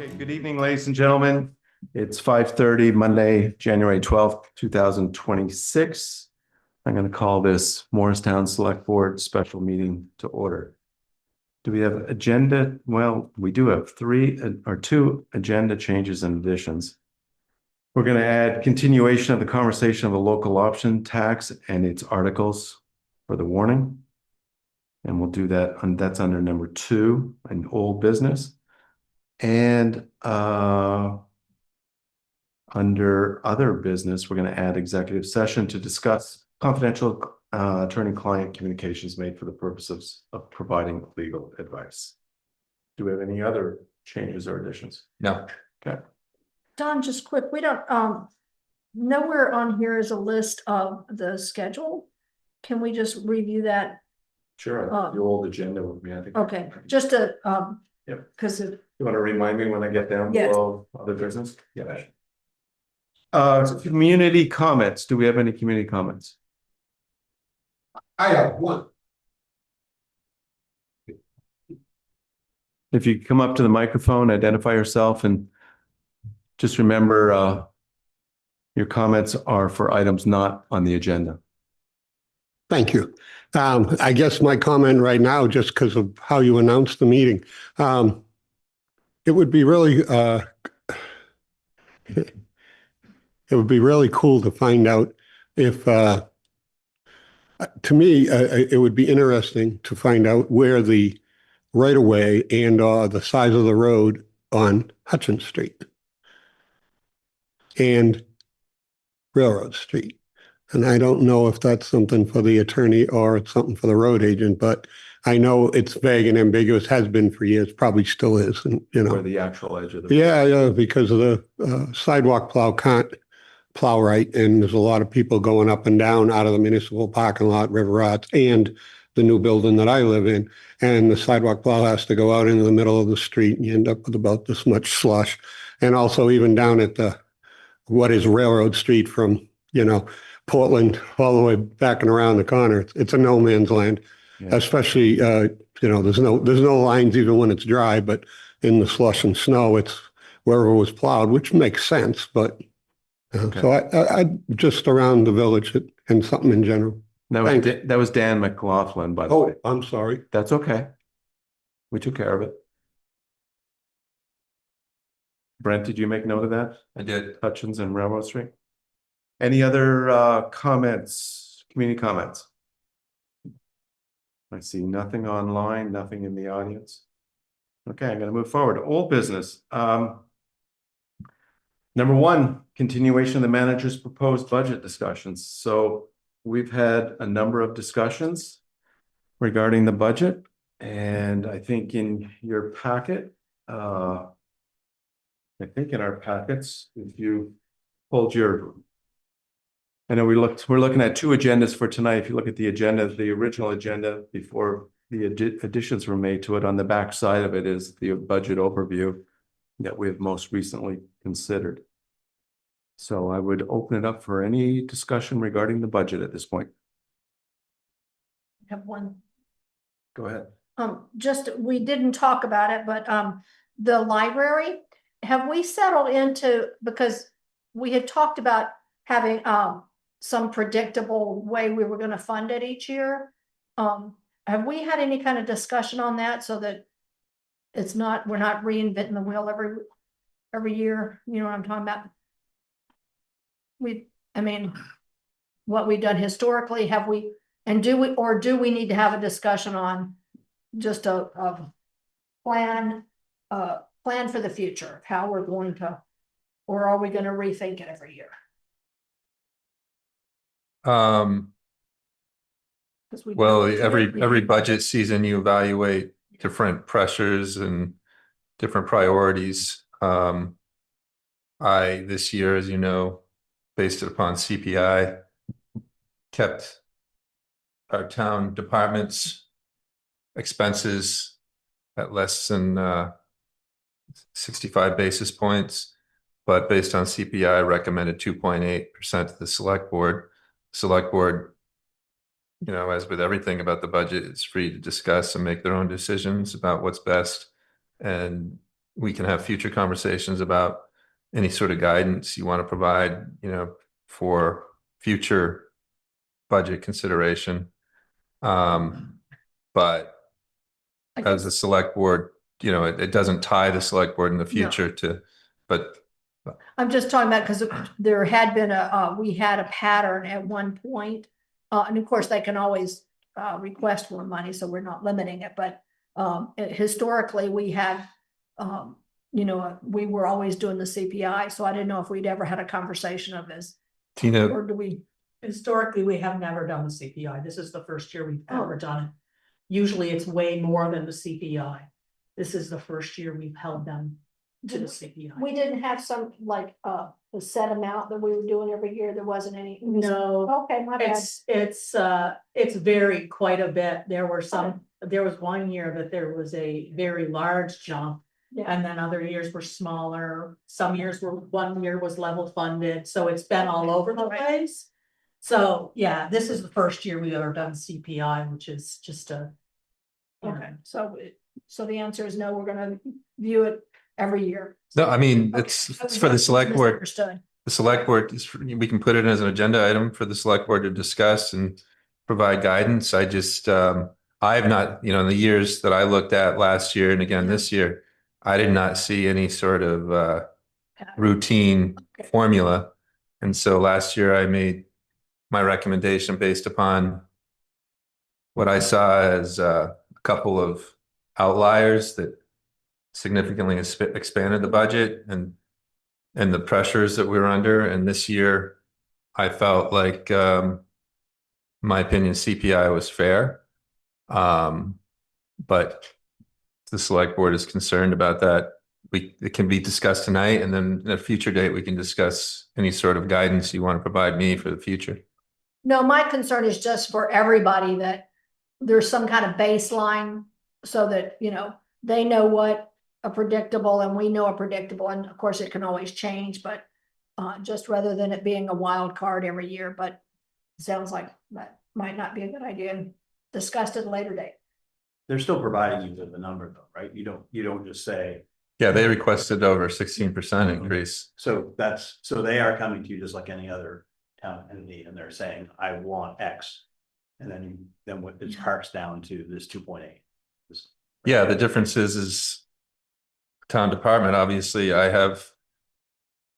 Okay, good evening, ladies and gentlemen. It's 5:30, Monday, January 12th, 2026. I'm going to call this Morristown Selectboard special meeting to order. Do we have agenda? Well, we do have two agenda changes and additions. We're going to add continuation of the conversation of the local option tax and its articles for the warning. And we'll do that, and that's under number 2 in old business. And under other business, we're going to add executive session to discuss confidential attorney-client communications made for the purposes of providing legal advice. Do we have any other changes or additions? No. Okay. Don, just quick, we don't, nowhere on here is a list of the schedule. Can we just review that? Sure, the old agenda would be, I think. Okay, just to, Yep. because it, You want to remind me when I get down Yes. below other business? Yeah. Community comments. Do we have any community comments? I have one. If you come up to the microphone, identify yourself, and just remember, your comments are for items not on the agenda. Thank you. I guess my comment right now, just because of how you announced the meeting, it would be really, cool to find out if, to me, it would be interesting to find out where the right-of-way and the size of the road on Hutchinson Street and Railroad Street. And I don't know if that's something for the attorney or it's something for the road agent, but I know it's vague and ambiguous, has been for years, probably still is, and Or the actual edge of the. Yeah, because of the sidewalk plow can't plow right, and there's a lot of people going up and down out of the municipal parking lot, River Rots, and the new building that I live in, and the sidewalk plow has to go out into the middle of the street, and you end up with about this much slush. And also even down at what is Railroad Street from, Portland all the way back and around the corner. It's a no man's land, Yeah. especially, there's no lines even when it's dry, but in the slush and snow, it's wherever it was plowed, which makes sense. But Okay. so I just around the village and something in general. That was Dan McLaughlin, by the way. Oh, I'm sorry. That's okay. We took care of it. Brent, did you make note of that? I did. Hutchins and Railroad Street. Any other comments, community comments? I see nothing online, nothing in the audience. Okay, I'm going to move forward. Old business. Number 1, continuation of the manager's proposed budget discussions. So we've had a number of discussions regarding the budget, and I think in your packet, in our packets, if you pulled I know we're looking at 2 agendas for tonight. If you look at the agenda, the original agenda before the additions were made to it, on the back side of it is the budget overview that we have most recently considered. So I would open it up for any discussion regarding the budget at this point. I have one. Go ahead. We didn't talk about it, but the library, have we settled into, because we had talked about having some predictable way we were going to fund it each year. Have we had any kind of discussion on that so that we're not reinventing the wheel every year? You know what I'm talking about? What we've done historically, do we need to have a discussion on just a plan for the future, how we're going to, or are we going to rethink it every year? Well, every budget season you evaluate different pressures and different priorities. This year, as you know, based upon CPI, kept our town departments' expenses at less than 65 basis points, but based on CPI, recommended 2.8% to the select board. Select board, as with everything about the budget, it's free to discuss and make their own decisions about what's best. And we can have future conversations about any sort of guidance you want to provide, for future budget consideration. But I as a guess- select board, it doesn't tie the select board in the future but I'm just talking about, because there had been we had a pattern at one point. And of course, they can always request more money, so we're not limiting it, but historically, we had, we were always doing the CPI, so I didn't know if we'd ever had a conversation of this, Tina, or do we? Historically, we have never done the CPI. This is the first year we've ever done it. Usually it's way more than the CPI. This is the first year we've held them to the CPI. We didn't have some like a set amount that we were doing every year. There wasn't any. No, Okay, my bad. it's varied quite a bit. There was one year that there was a very large jump. Yeah. And then other years were smaller. Some years one year was level funded, so it's been all over the place. So, yeah, this is the first year we've ever done CPI, which is just a. Okay, so the answer is no, we're gonna view it every year. no, I mean, Okay. it's for the select board. Misunderstood. The select board we can put it as an agenda item for the select board to discuss and provide guidance. I just, I have not, in the years that I looked at last year and again this year, I did not see any sort of routine formula. And so last year I made my recommendation based upon what I saw as a couple of outliers that significantly expanded the budget and the pressures that we were under. And this year, I felt like, in my opinion, CPI was fair. But the select board is concerned about that. It can be discussed tonight, and then at a future date, we can discuss any sort of guidance you want to provide me for the future. No, my concern is just for everybody that there's some kind of baseline so that, they know what a predictable and we know a predictable, and of course it can always change, but just rather than it being a wild card every year, but it sounds like that might not be a good idea. Discussed at a later date. They're still providing you with the number though, right? You don't just say, Yeah, they requested over 16% increase. so they are coming to you just like any other town entity and they're saying, I want X. And then what it parks down to this 2.8. Yeah, the difference is town department, obviously, I have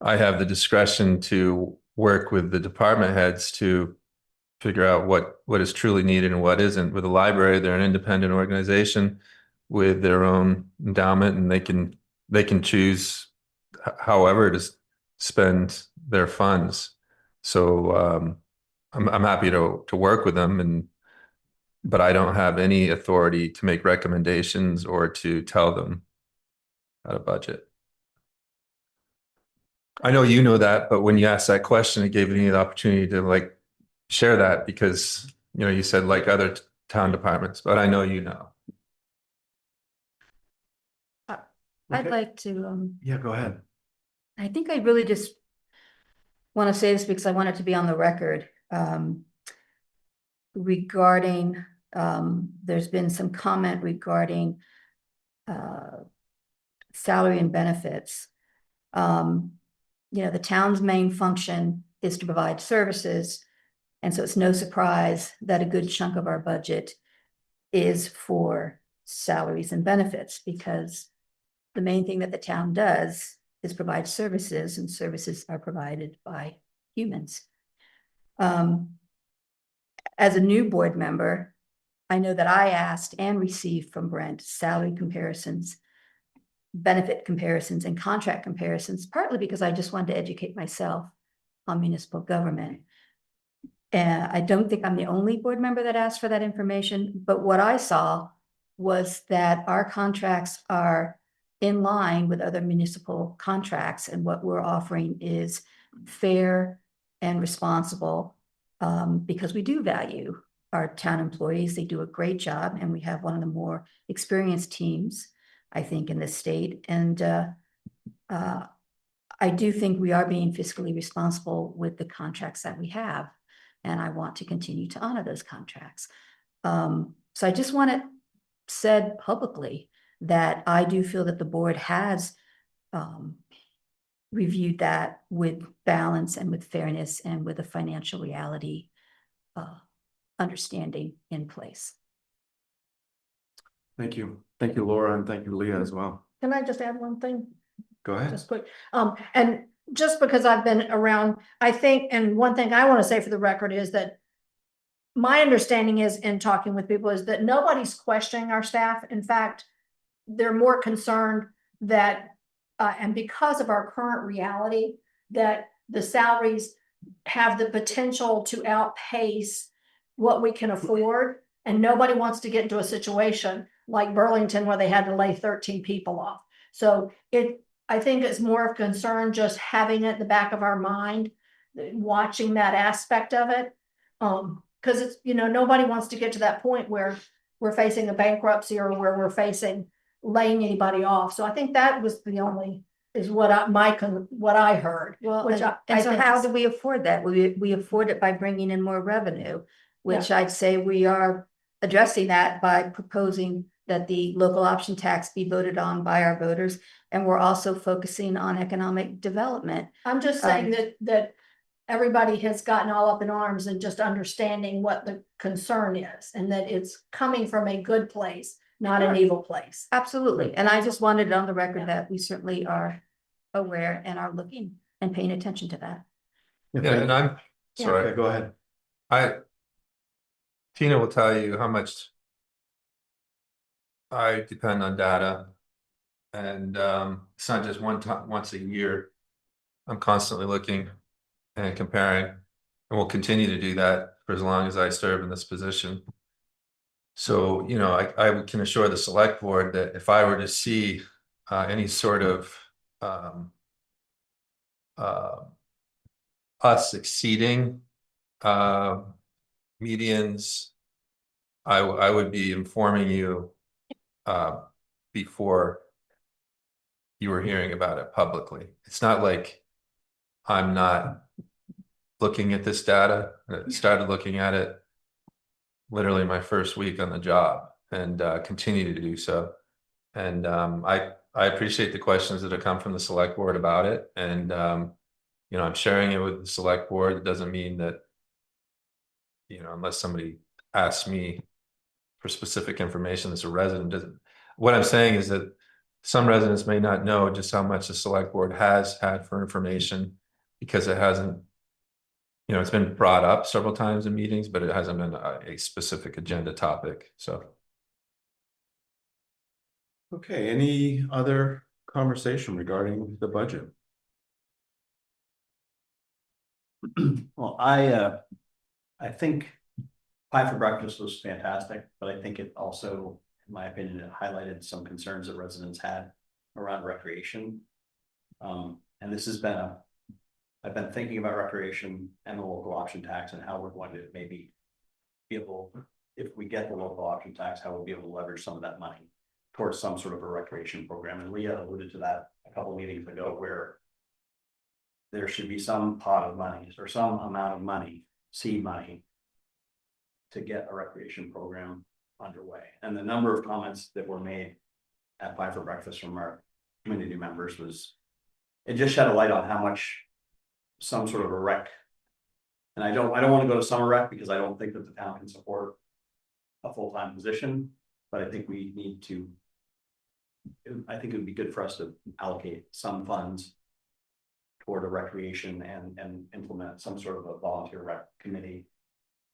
the discretion to work with the department heads to figure out what is truly needed and what isn't. With the library, they're an independent organization with their own endowment, and they can choose however to spend their funds. So I'm happy to work with them, but I don't have any authority to make recommendations or to tell them how to budget. I know you know that, but when you asked that question, it gave me the opportunity to share that because, you said like other town departments, but I know I'd like to, Yeah, go ahead. I think I really just want to say this because I want it to be on the record. Regarding, there's been some comment regarding salary and benefits. The town's main function is to provide services. And so it's no surprise that a good chunk of our budget is for salaries and benefits, because the main thing that the town does is provide services, and services are provided by humans. As a new board member, I know that I asked and received from Brent salary comparisons, benefit comparisons, and contract comparisons, partly because I just wanted to educate myself on municipal government. And I don't think I'm the only board member that asked for that information, but what I saw was that our contracts are in line with other municipal contracts, and what we're offering is fair and responsible, because we do value our town employees. They do a great job, and we have one of the more experienced teams, I think, in this state. And I do think we are being fiscally responsible with the contracts that we have, and I want to continue to honor those contracts. So I just want it said publicly that I do feel that the board has reviewed that with balance and with fairness and with a financial reality understanding in place. Thank you. Thank you, Laura, and thank you, Leah, as well. Can I just add one thing? Go ahead. Just quick, and just because I've been around, I think, and one thing I want to say for the record is that my understanding is in talking with people is that nobody's questioning our staff. In fact, they're more concerned that, and because of our current reality, that the salaries have the potential to outpace what we can afford. And nobody wants to get into a situation like Burlington where they had to lay 13 people off. So I think it's more of concern just having it in the back of our mind, watching that aspect of it. Because it's, nobody wants to get to that point where we're facing a bankruptcy or where we're facing laying anybody off. So I think that was the only, is what I heard. Well, Which and so think how is- do we afford that? We afford it by bringing in more revenue, which I'd say we are addressing that by proposing that the local option tax be voted on by our voters. And we're also focusing on economic development. I'm just saying that everybody has gotten all up in arms and just understanding what the concern is and that it's coming from a good place, not an evil place. Absolutely. And I just wanted it on the record that we certainly are aware and are looking and paying attention to that. Yeah, and I'm sorry. Okay, go ahead. Tina will tell you how much I depend on data. And it's not just once a year. I'm constantly looking and comparing, and we'll continue to do that for as long as I serve in this position. So, I can assure the select board that if I were to see any sort of us exceeding medians, I would be informing you before you were hearing about it publicly. It's not like I'm not looking at this data. I started looking at it literally my first week on the job and continue to do so. And I appreciate the questions that have come from the select board about it. And I'm sharing it with the select board. It doesn't mean that, unless somebody asks me for specific information as a resident, what I'm saying is that some residents may not know just how much the select board has had for information because it hasn't, it's been brought up several times in meetings, but it hasn't been a specific agenda topic. So. Okay, any other conversation regarding the budget? Well, I think Pie for Breakfast was fantastic, but I think it also, in my opinion, it highlighted some concerns that residents had around recreation. And this has been I've been thinking about recreation and the local option tax and how we're going to maybe be able, if we get the local option tax, how we'll be able to leverage some of that money towards some sort of a recreation program. And Leah alluded to that a couple of meetings ago, where there should be some pot of money or some amount of money, seed money, to get a recreation program underway. And the number of comments that were made at Pie for Breakfast from our community members it just shed a light on how much some sort of a rec. And I don't want to go to summer rec because I don't think that the town can support a full-time position, but I think we need to, I think it would be good for us to allocate some funds toward a recreation and implement some sort of a volunteer rec committee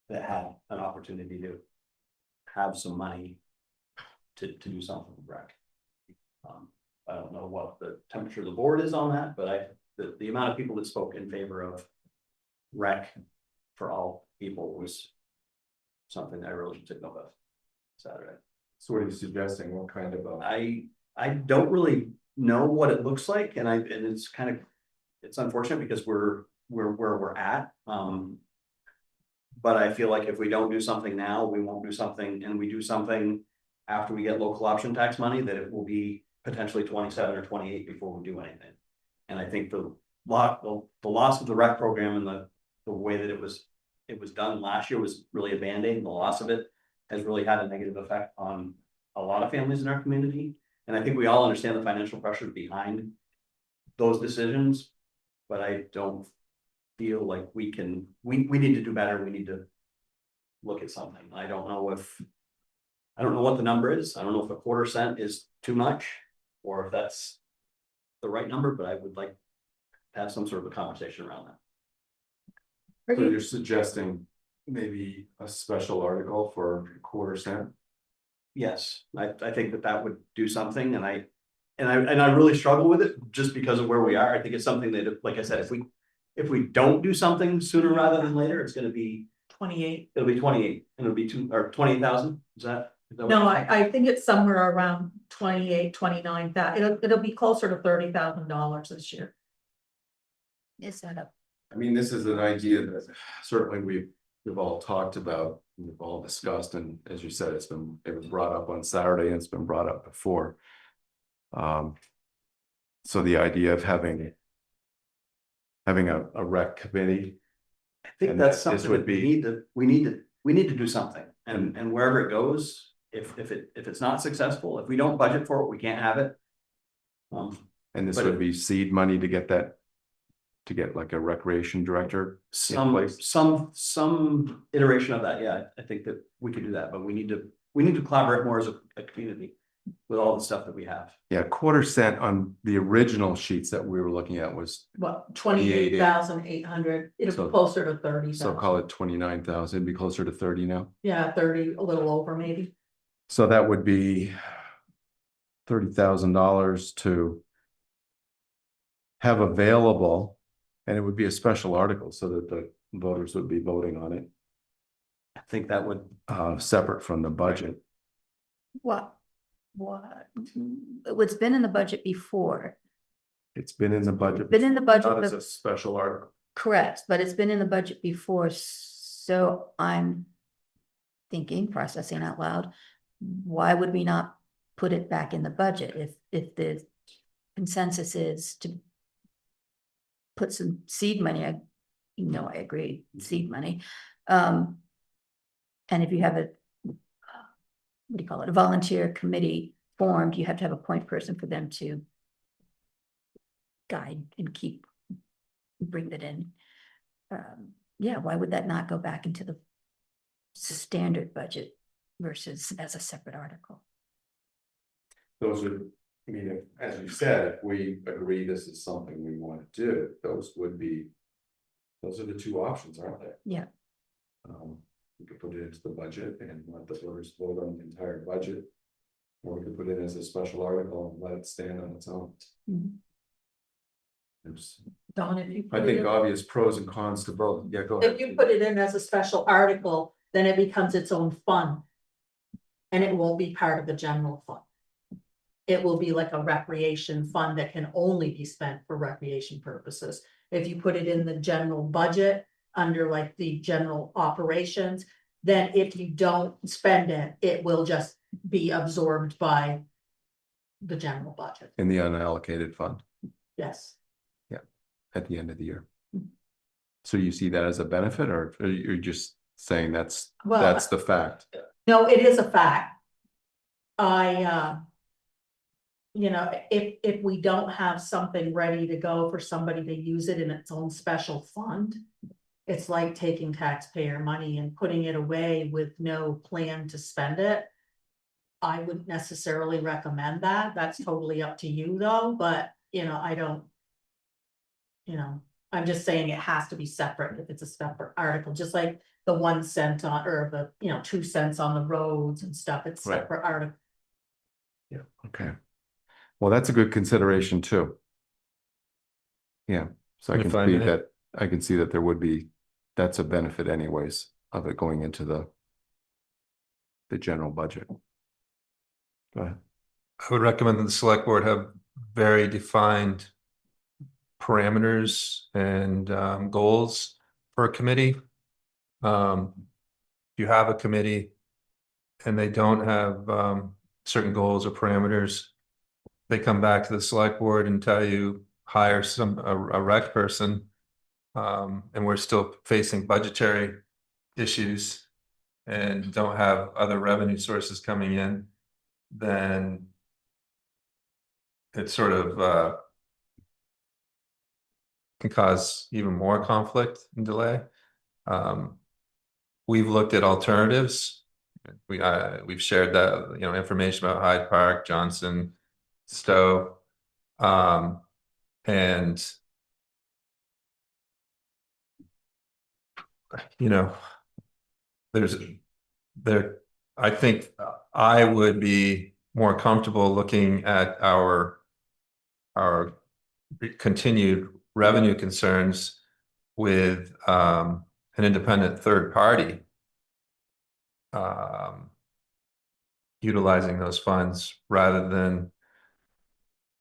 that had an opportunity to have some money to do something with rec. I don't know what the temperature of the board is on that, but the amount of people that spoke in favor of rec for all people was something that I really took note of Saturday. So what are you suggesting? What kind of I don't really know what it looks like, and it's unfortunate because we're where we're at. But I feel like if we don't do something now, we won't do something, and we do something after we get local option tax money, that it will be potentially 27 or 28 before we do anything. And I think the loss of the rec program and the way that it was done last year was really a band-aid. The loss of it has really had a negative effect on a lot of families in our community. And I think we all understand the financial pressure behind those decisions. But I don't feel like we need to do better. We need to look at something. I don't know what the number is. I don't know if a quarter cent is too much or if that's the right number, but I would like to have some sort of a conversation around that. So you're suggesting maybe a special article for a quarter cent? Yes, I think that would do something, and I really struggle with it just because of where we are. I think it's something that, like I said, if we don't do something sooner rather than later, it's gonna be, 28. it'll be 28, and it'll be 28,000, is that? what- No, I think it's somewhere around 28, 29,000. It'll be closer to $30,000 this year. Is that a, I mean, this is an idea that certainly we've all talked about, we've all discussed, and as you said, it was brought up on Saturday and it's been brought up before. So the idea of having a rec committee, I think And that's this something would that be- we need to do something, and wherever it goes, if it's not successful, if we don't budget for it, we can't have it. and this But would be seed money to get that. To get like a recreation director. place. Some iteration of that, yeah, I think that we could do that, but we need to collaborate more as a community with all the stuff that we have. Yeah, quarter cent on the original sheets that we were looking at was, What, 28,800? It'll So- be closer to so 30,000. call it 29,000, it'd be closer to 30 now. Yeah, 30, a little over maybe. So that would be $30,000 to have available, and it would be a special article so that the voters would be voting on it, I think that would, separate from the budget. what's been in the budget before, It's been in the budget. been in the budget, Not as but- a special article. correct, but it's been in the budget before, so I'm thinking, processing out loud, why would we not put it back in the budget if the consensus is to put some seed money, I agree, seed money. And if you have a, what do you call it, a volunteer committee formed, you have to have a point person for them to guide and bring that in. Yeah, why would that not go back into the standard budget versus as a separate article? Those would, I mean, as you said, if we agree this is something we want to do, those are the two options, aren't they? Yeah. We could put it into the budget and let the voters vote on the entire budget. Or we could put it as a special article and let it stand on its own. Mhm. There's, Dawn, if you. I put it think, in- obvious pros and cons to both. Yeah, go ahead. If you put it in as a special article, then it becomes its own fund. And it won't be part of the general fund. It will be like a recreation fund that can only be spent for recreation purposes. If you put it in the general budget, under like the general operations, then if you don't spend it, it will just be absorbed by the general budget. In the unallocated fund Yes. at the end of the year. So you see that as a benefit, or you're just saying that's Well, the fact? no, it is a fact. If we don't have something ready to go for somebody to use it in its own special fund, it's like taking taxpayer money and putting it away with no plan to spend it. I wouldn't necessarily recommend that. That's totally up to you though, but I don't. I'm just saying it has to be separate if it's a separate article, just like the 1 cent on, or the, 2 cents on the roads and stuff. It's Right. separate article. Yeah, okay. Well, that's a good consideration too. Yeah, so I can If I see may. that, I can see that there would be, that's a benefit anyways of it going into the general budget. Go ahead. I would recommend that the select board have very defined parameters and goals for a committee. If you have a committee and they don't have certain goals or parameters, they come back to the select board and tell you hire a rec person, and we're still facing budgetary issues and don't have other revenue sources coming in, then it sort of can cause even more conflict and delay. We've looked at alternatives. We've shared that, you know, information about Hyde Park, Johnson, Stowe, and you know, I think I would be more comfortable looking at our continued revenue concerns with an independent third party utilizing those funds rather than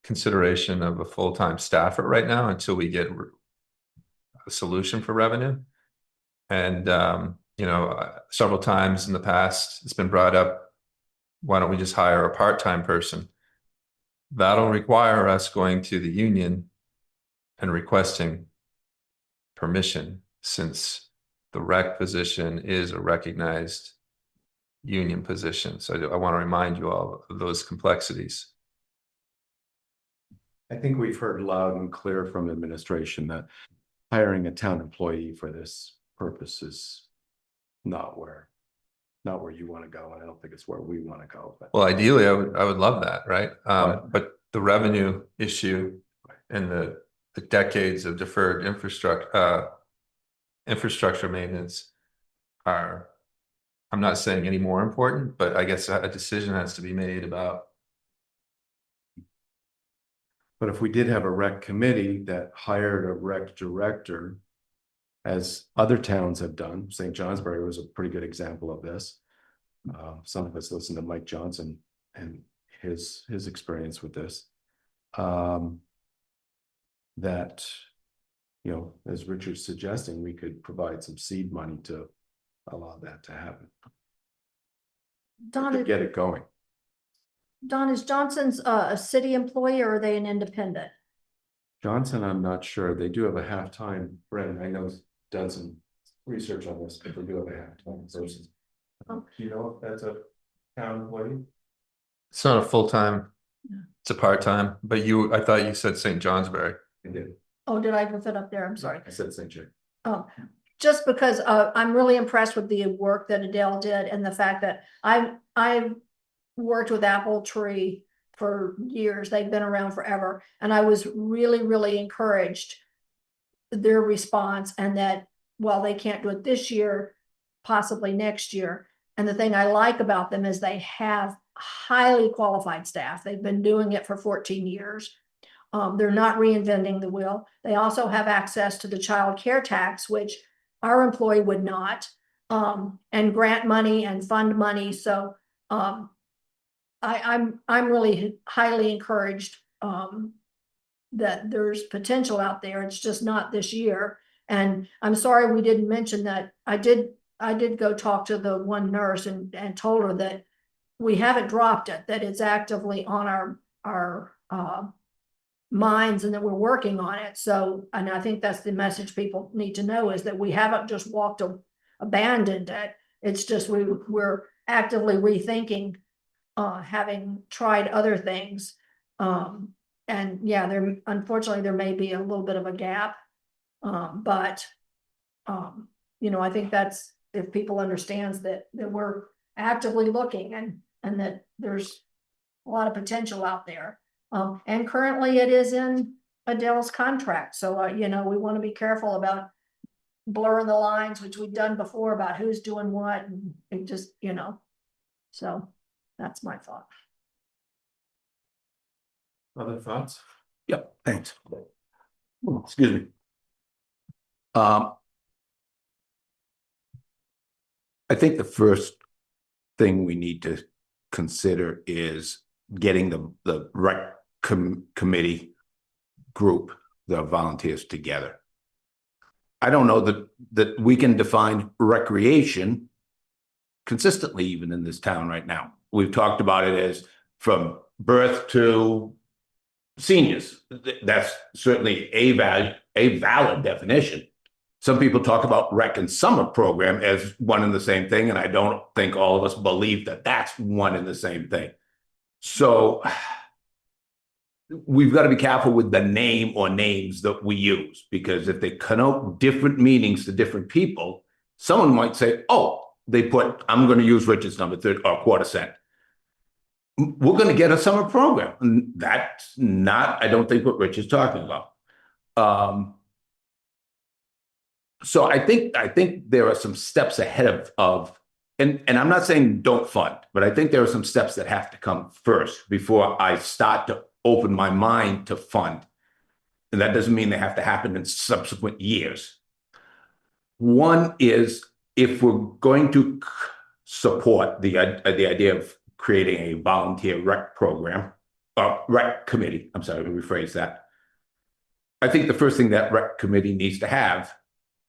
consideration of a full-time staffer right now until we get a solution for revenue. And you know, several times in the past, it's been brought up, why don't we just hire a part-time person? That'll require us going to the union and requesting permission, since the rec position is a recognized union position. So I want to remind you all of those complexities. I think we've heard loud and clear from administration that hiring a town employee for this purpose is not where you want to go, and I don't think it's where we want to go. But Well, ideally, I would love that, right? But the revenue issue and the decades of deferred infrastructure maintenance are, I'm not saying any more important, but I guess a decision has to be made about. But if we did have a rec committee that hired a rec director, as other towns have done, St. Johnsbury was a pretty good example of this. Some of us listened to Mike Johnson and his experience with this. That, you know, as Richard's suggesting, we could provide some seed money to allow that to happen, to get it going. Don, is Johnson's a city employee or are they an independent? Johnson, I'm not sure. They do have a half-time, Brennan, I know, done some research on this, but they do have a half-time person. Do you know if that's a town employee? It's not a full-time, Yeah. it's a part-time, but I thought you said St. Johnsbury. I did. Oh, did I put it up there? I'm sorry. I said St. Jay. Just because I'm really impressed with the work that Adele did and the fact that I've worked with Apple Tree for years. They've been around forever. And I was really, really encouraged their response, and that while they can't do it this year, possibly next year. And the thing I like about them is they have highly qualified staff. They've been doing it for 14 years. They're not reinventing the wheel. They also have access to the child care tax, which our employee would not, and grant money and fund money. So I'm really highly encouraged that there's potential out there. It's just not this year. And I'm sorry we didn't mention that. I did go talk to the one nurse and told her that we haven't dropped it, that it's actively on our minds and that we're working on it. So, and I think that's the message people need to know, is that we haven't just abandoned it. It's just we're actively rethinking, having tried other things. And yeah, unfortunately there may be a little bit of a gap. But you know, I think that's, if people understands that we're actively looking and that there's a lot of potential out there. And currently it is in Adele's contract. So, you know, we want to be careful about blurring the lines, which we've done before, about who's doing what, and it just, you know, so that's my thought. Other thoughts? Yep, thanks. Excuse me. I think the first thing we need to consider is getting the rec committee group, the volunteers together. I don't know that we can define recreation consistently even in this town right now. We've talked about it as from birth to seniors. That's certainly a valid definition. Some people talk about rec and summer program as one and the same thing, and I don't think all of us believe that that's one and the same thing. So we've got to be careful with the name or names that we use, because if they connote different meanings to different people, someone might say, oh, they put, I'm going to use Richard's number, or quarter cent. We're going to get a summer program. And that's not, I don't think, what Rich is talking about. So I think there are some steps ahead of and I'm not saying don't fund, but I think there are some steps that have to come first before I start to open my mind to fund. And that doesn't mean they have to happen in subsequent years. One is, if we're going to support the idea of creating a volunteer rec program, rec committee, I'm sorry, let me rephrase that. I think the first thing that rec committee needs to have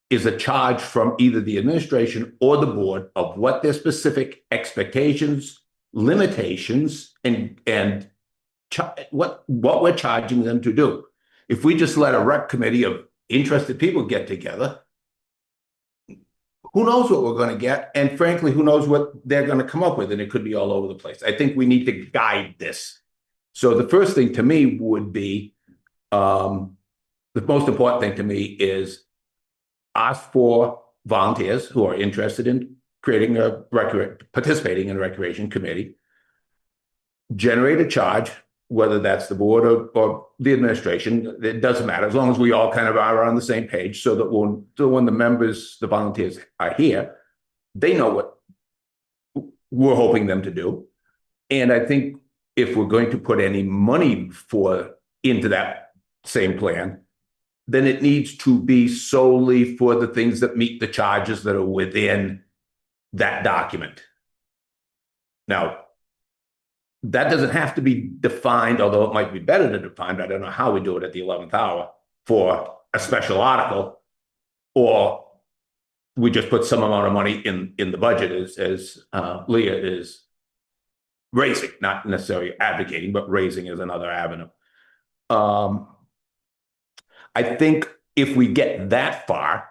is a charge from either the administration or the board of what their specific expectations, limitations, and what we're charging them to do. If we just let a rec committee of interested people get together, who knows what we're going to get? And frankly, who knows what they're going to come up with? And it could be all over the place. I think we need to guide this. So the first thing to me would be, the most important thing to me is ask for volunteers who are interested in creating participating in a recreation committee, generate a charge, whether that's the board or the administration, it doesn't matter, as long as we all kind of are on the same page, so that when the members, the volunteers are here, they know what we're hoping them to do. And I think if we're going to put any money into that same plan, then it needs to be solely for the things that meet the charges that are within that document. Now, that doesn't have to be defined, although it might be better to define. I don't know how we do it at the 11th hour for a special article, or we just put some amount of money in the budget as Leah is raising, not necessarily advocating, but raising is another avenue. I think if we get that far,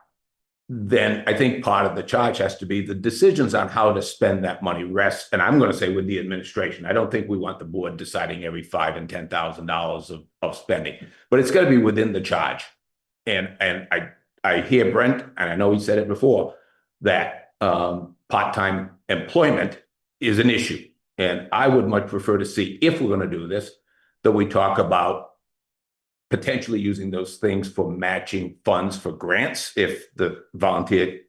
then I think part of the charge has to be the decisions on how to spend that money rest. And I'm going to say with the administration, I don't think we want the board deciding every $5,000 and $10,000 of spending, but it's got to be within the charge. And I hear Brent, and I know he said it before, that part-time employment is an issue. And I would much prefer to see, if we're going to do this, that we talk about potentially using those things for matching funds for grants. If the volunteer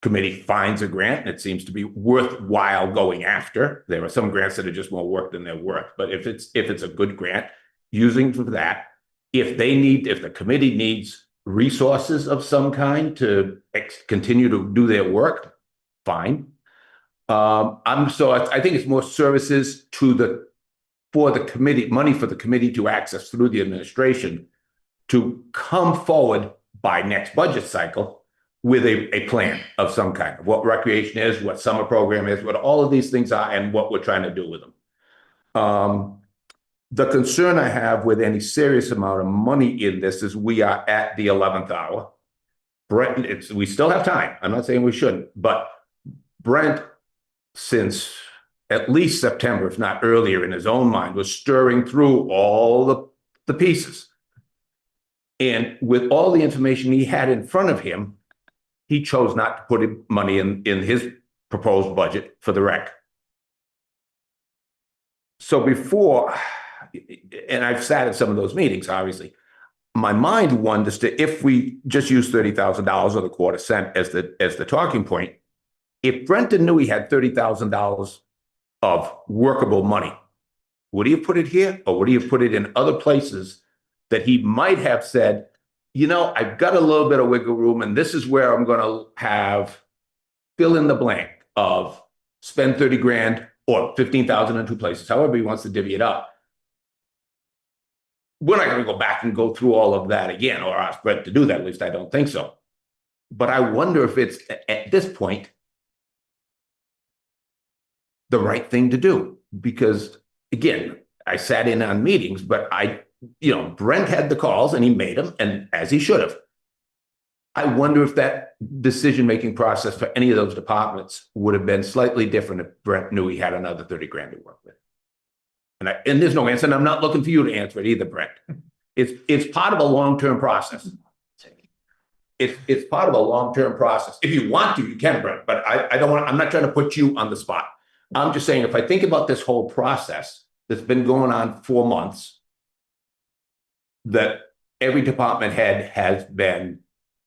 committee finds a grant, it seems to be worthwhile going after. There are some grants that are just more work than they're worth. But if it's a good grant, using for that. If the committee needs resources of some kind to continue to do their work, fine. I think it's more services for the committee, money for the committee to access through the administration to come forward by next budget cycle with a plan of some kind, of what recreation is, what summer program is, what all of these things are, and what we're trying to do with them. The concern I have with any serious amount of money in this is we are at the 11th hour. Brent, we still have time. I'm not saying we shouldn't, but Brent, since at least September, if not earlier, in his own mind, was stirring through all the pieces. And with all the information he had in front of him, he chose not to put money in his proposed budget for the rec. So before, and I've sat at some of those meetings, obviously, my mind wanders to, if we just use $30,000 or the quarter cent as the talking point, if Brenton knew he had $30,000 of workable money, would he have put it here, or would he have put it in other places that he might have said, you know, I've got a little bit of wiggle room, and this is where I'm going to have fill in the blank of spend 30 grand or 15,000 in two places, however he wants to divvy it up. We're not going to go back and go through all of that again, or ask Brett to do that. At least I don't think so. But I wonder if it's at this point the right thing to do, because again, I sat in on meetings, but Brent had the calls and he made them, and as he should have. I wonder if that decision-making process for any of those departments would have been slightly different if Brent knew he had another 30 grand to work with. And there's no answer, and I'm not looking for you to answer it either, Brent. It's part of a long-term process. It's part of a long-term process. If you want to, you can, Brent, but I don't want, I'm not trying to put you on the spot. I'm just saying, if I think about this whole process that's been going on 4 months, that every department head has been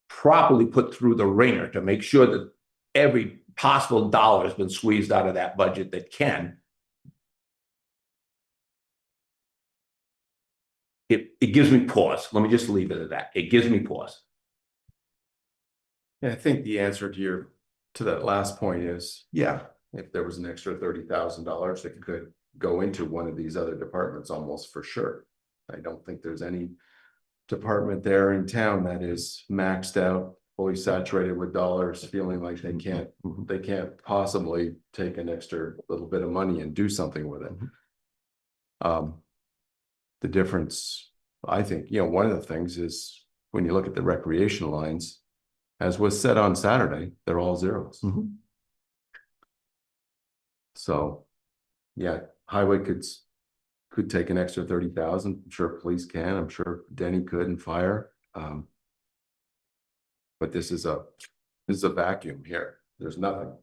properly put through the ringer to make sure that every possible dollar has been squeezed out of that budget that can. It gives me pause. Let me just leave it at that. It gives me pause. Yeah, I think the answer to that last point is, yeah, if there was an extra $30,000 that could go into one of these other departments, almost for sure. I don't think there's any department there in town that is maxed out, fully saturated with dollars, feeling like they can't possibly take an extra little bit of money and do something with it. The difference, I think, one of the things is when you look at the recreation lines, as was said on Saturday, they're all zeros. So, yeah, highway could take an extra 30,000. I'm sure police can. I'm sure Denny could, and fire. But this is a vacuum here. There's nothing,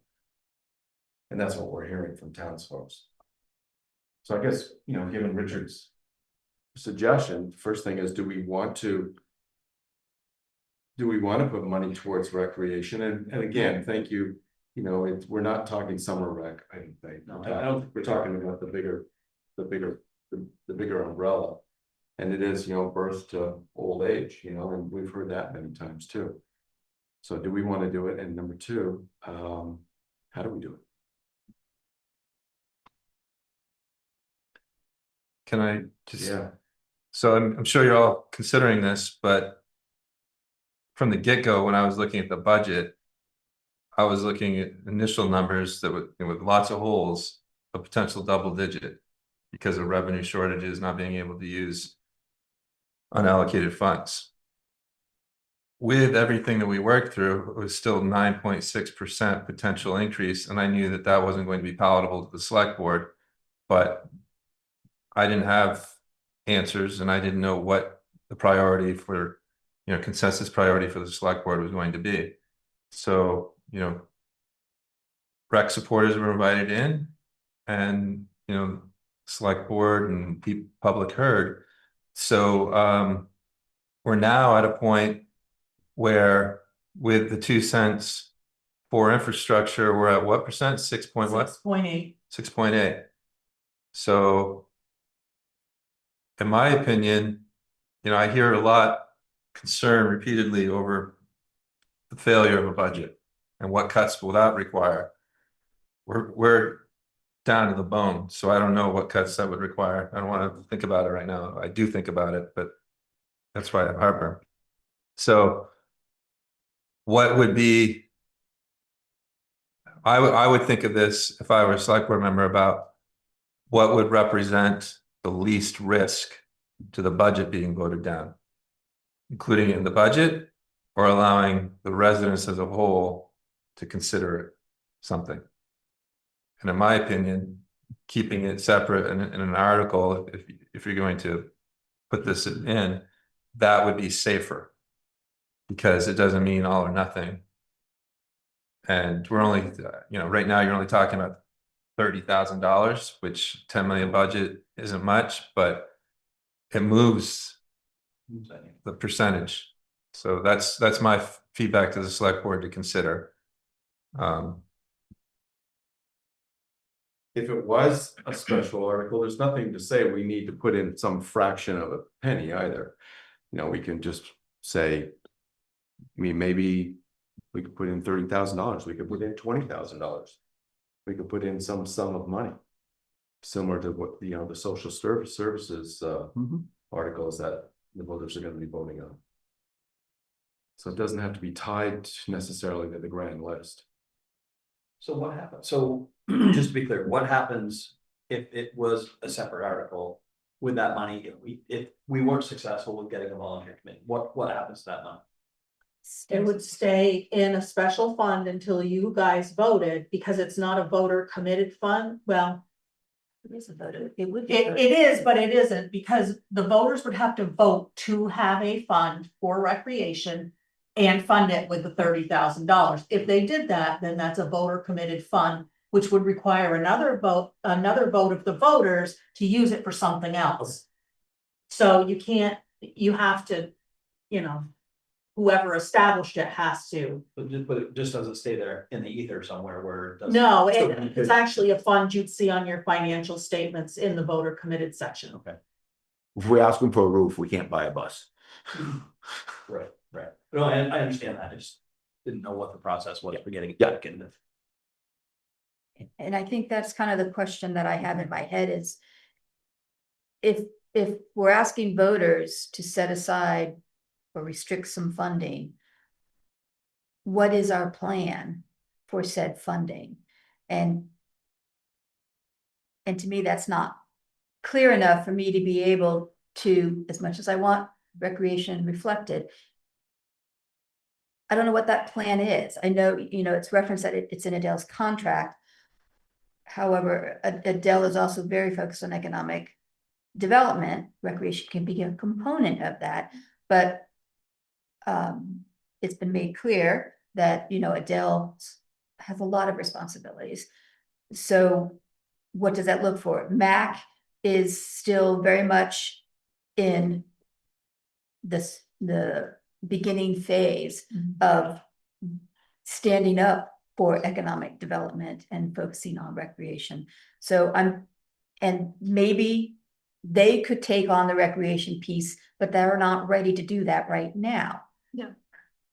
and that's what we're hearing from townsfolk. So I guess, given Richard's suggestion, first thing is, do we want to put money towards recreation? And again, thank you. We're not talking summer rec. I think. No, I don't think we're talking about the bigger umbrella, and it is, birth to old age, and we've heard that many times too. So do we want to do it? And number two, how do we do it? Can I just? Yeah. So I'm sure you're all considering this, but from the get-go, when I was looking at the budget, I was looking at initial numbers that with lots of holes, a potential double digit because of revenue shortages, not being able to use unallocated funds. With everything that we worked through, it was still 9.6% potential increase, and I knew that that wasn't going to be palatable to the select board, but I didn't have answers, and I didn't know what the priority for, consensus priority for the select board was going to be. So, rec supporters were invited in, and, select board and public heard. So we're now at a point where with the 2 cents for infrastructure, we're at what percent? 6 point what? 6.8. 6.8. So in my opinion, I hear a lot concern repeatedly over the failure of a budget and what cuts will that require. We're down to the bone, so I don't know what cuts that would require. I don't want to think about it right now. I do think about it, but that's why I'm heartburn. So what would be, I would think of this if I were a select board member about what would represent the least risk to the budget being voted down, including it in the budget or allowing the residents as a whole to consider something. And in my opinion, keeping it separate in an article, if you're going to put this in, that would be safer because it doesn't mean all or nothing. And we're only, right now you're only talking about $30,000, which 10 million budget isn't much, but it moves the percentage. So that's my feedback to the select board to consider. If it was a special article, there's nothing to say we need to put in some fraction of a penny either. We can just say, maybe we could put in $30,000. We could put in $20,000. We could put in some sum of money, similar to what, the social services articles that the voters are going to be voting on. So it doesn't have to be tied necessarily to the grand list. So what happens? So just to be clear, what happens if it was a separate article with that money? If we weren't successful with getting a volunteer committee, what happens to that money? It would stay in a special fund until you guys voted, because it's not a voter committed fund. Well, It is a vote. It would be. It is, but it isn't, because the voters would have to vote to have a fund for recreation and fund it with the $30,000. If they did that, then that's a voter committed fund, which would require another vote of the voters to use it for something else. So you can't, you have to, you know, whoever established it has to. But it just doesn't stay there in the ether somewhere where it doesn't. No, So it's actually a fund you'd see on your financial statements in the voter committed section. Okay, If we ask them for a roof, we can't buy a bus. right. No, I understand that. I just didn't know what the process was for getting it Yeah. back into. And I think that's kind of the question that I have in my head is if we're asking voters to set aside or restrict some funding, what is our plan for said funding? And to me, that's not clear enough for me to be able to, as much as I want recreation reflected, I don't know what that plan is. I know, you know, it's referenced that it's in Adele's contract. However, Adele is also very focused on economic development. Recreation can be a component of that, but it's been made clear that, you know, Adele has a lot of responsibilities. So what does that look for? MAC is still very much in the beginning phase of standing up for economic development and focusing on recreation. So and maybe they could take on the recreation piece, but they're not ready to do that right now. Yeah.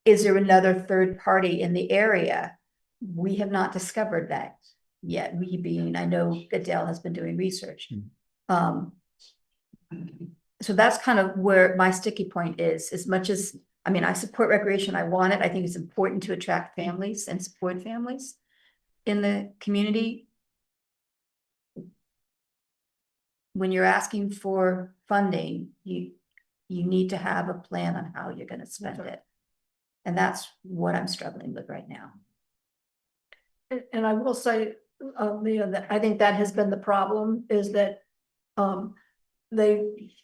Is there another third party in the area? We have not discovered that yet. We being, I know Adele has been doing research. So that's kind of where my sticky point is, as much as, I mean, I support recreation, I want it. I think it's important to attract families and support families in the community. When you're asking for funding, you need to have a plan on how you're gonna spend it. And that's what I'm struggling with right now. And I will say, Leah, that I think that has been the problem, is that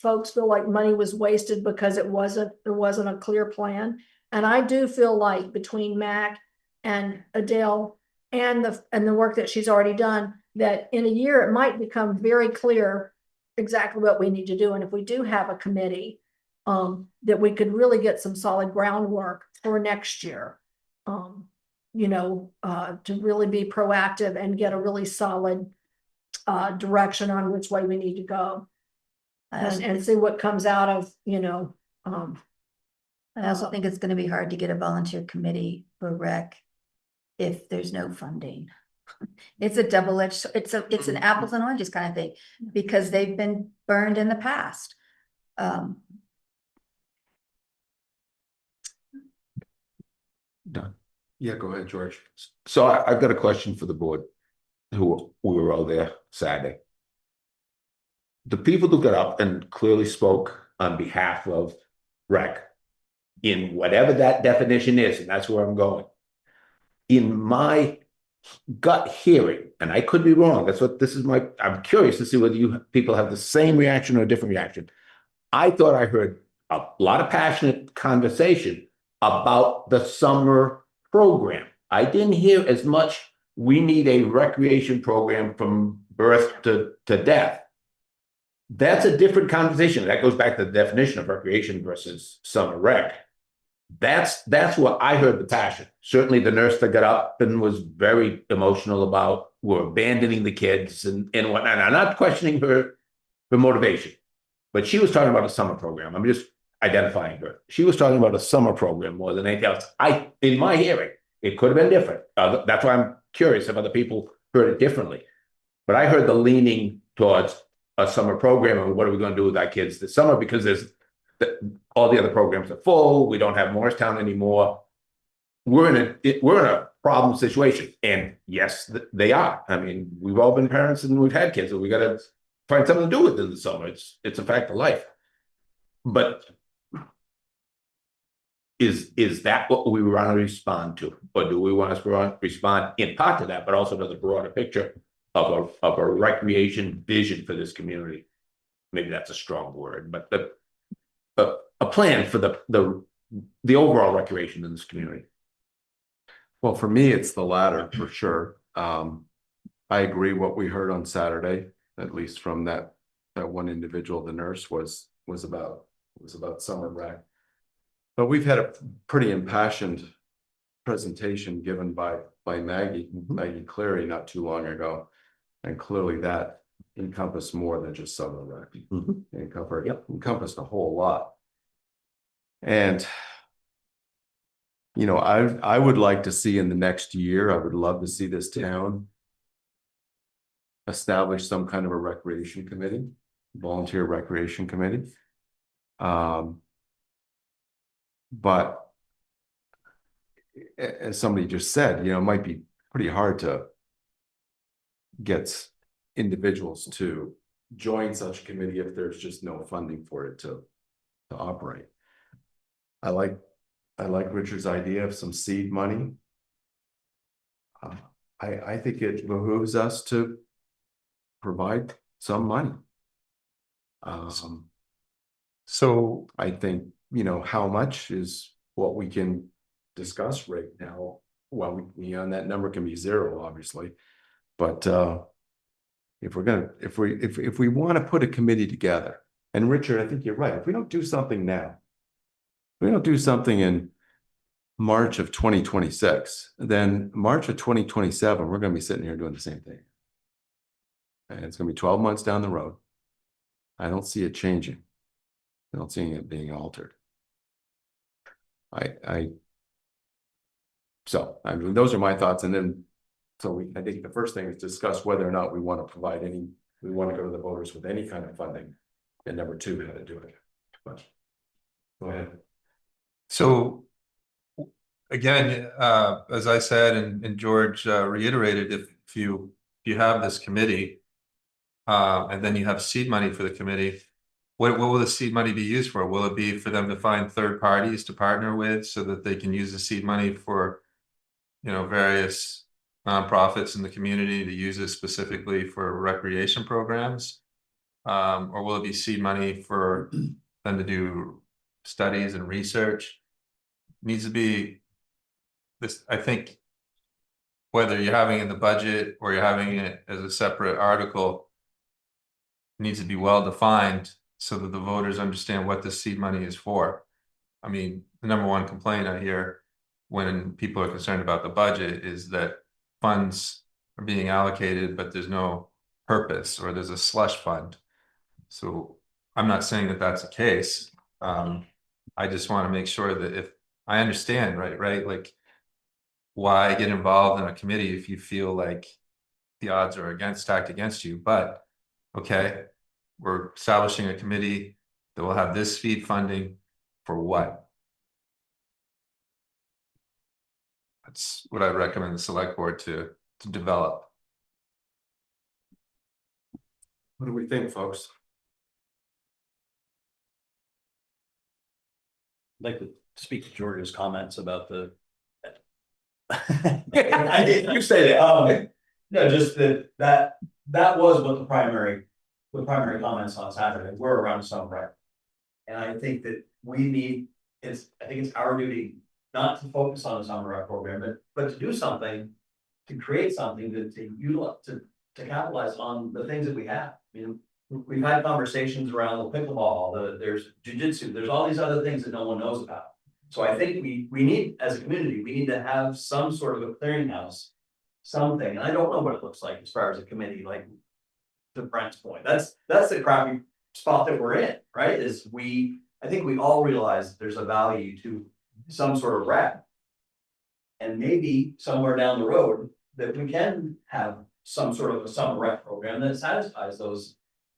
folks feel like money was wasted because there wasn't a clear plan. And I do feel like between Mac and Adele and the work that she's already done, that in a year it might become very clear exactly what we need to do. And if we do have a committee, that we could really get some solid groundwork for next year. You know, to really be proactive and get a really solid direction on which way we need to go. And see what comes out of, you know. I also think it's gonna be hard to get a volunteer committee for rec if there's no funding. It's a double-edged, it's an apples and oranges kind of thing, because they've been burned in the past. Done. Yeah, go ahead, George. So I've got a question for the board, who we were all there Saturday. The people who got up and clearly spoke on behalf of rec, in whatever that definition is, and that's where I'm going. In my gut hearing, and I could be wrong, I'm curious to see whether you people have the same reaction or a different reaction. I thought I heard a lot of passionate conversation about the summer program. I didn't hear as much, we need a recreation program from birth to death. That's a different conversation. That goes back to the definition of recreation versus summer rec. That's what I heard the passion. Certainly the nurse that got up and was very emotional about we're abandoning the kids and whatnot. And I'm not questioning her motivation, but she was talking about a summer program. I'm just identifying her. She was talking about a summer program more than anything else. In my hearing, it could have been different. That's why I'm curious if other people heard it differently. But I heard the leaning towards a summer program and what are we going to do with our kids this summer, because all the other programs are full. We don't have Morristown anymore. We're in a problem situation, and yes, they are. I mean, we've all been parents and we've had kids, and we got to find something to do with it in the summer. It's a fact of life. But is that what we want to respond to, or do we want to respond in part to that, but also to the broader picture of a recreation vision for this community. Maybe that's a strong word, but a plan for the overall recreation in this community. Well, for me, it's the latter for sure. I agree what we heard on Saturday, at least from that one individual, the nurse was about summer rec. But we've had a pretty impassioned presentation given by Maggie Cleary not too long ago. And clearly that encompassed more than just summer rec. It encompassed a whole lot. And you know, I would like to see in the next year, I would love to see this town establish some kind of a recreation committee, volunteer recreation committee. But as somebody just said, you know, it might be pretty hard to get individuals to join such a committee if there's just no funding for it to operate. I like Richard's idea of some seed money. I think it behooves us to provide some money. So I think, you know, how much is what we can discuss right now. Well, and that number can be zero, obviously, but if we want to put a committee together, and Richard, I think you're right. If we don't do something now, if we don't do something in March of 2026, then March of 2027, we're going to be sitting here doing the same thing. And it's going to be 12 months down the road. I don't see it changing. I don't see it being altered. So I mean, those are my thoughts. And then, I think the first thing is discuss whether or not we want to provide we want to go to the voters with any kind of funding. And number two, how to do it. But go ahead. So again, as I said, and George reiterated, if you have this committee, and then you have seed money for the committee, what will the seed money be used for? Will it be for them to find third parties to partner with so that they can use the seed money for, you know, various nonprofits in the community to use it specifically for recreation programs? Or will it be seed money for them to do studies and research? It needs to be this, I think, whether you're having it in the budget or you're having it as a separate article, it needs to be well defined so that the voters understand what the seed money is for. I mean, the number one complaint I hear when people are concerned about the budget is that funds are being allocated, but there's no purpose, or there's a slush fund. So I'm not saying that that's the case. I just want to make sure that if I understand, right, like why get involved in a committee if you feel like the odds are stacked against you, but okay, we're establishing a committee that will have this feed funding for what? That's what I recommend the select board to develop. What do we think, folks? I'd like to speak to George's comments about the. You say that. No, just that was what the primary comments on Saturday were around summer rec. And I think that I think it's our duty not to focus on the summer rec program, but to do something, to create something to utilize, to capitalize on the things that we have. I mean, we've had conversations around the pickleball, there's jujitsu, there's all these other things that no one knows about. So I think we need, as a community, we need to have some sort of a clearinghouse, something, and I don't know what it looks like as far as a committee, like to Brent's point, that's the crappy spot that we're in, right? I think we all realize that there's a value to some sort of rec. And maybe somewhere down the road that we can have some sort of a summer rec program that satisfies those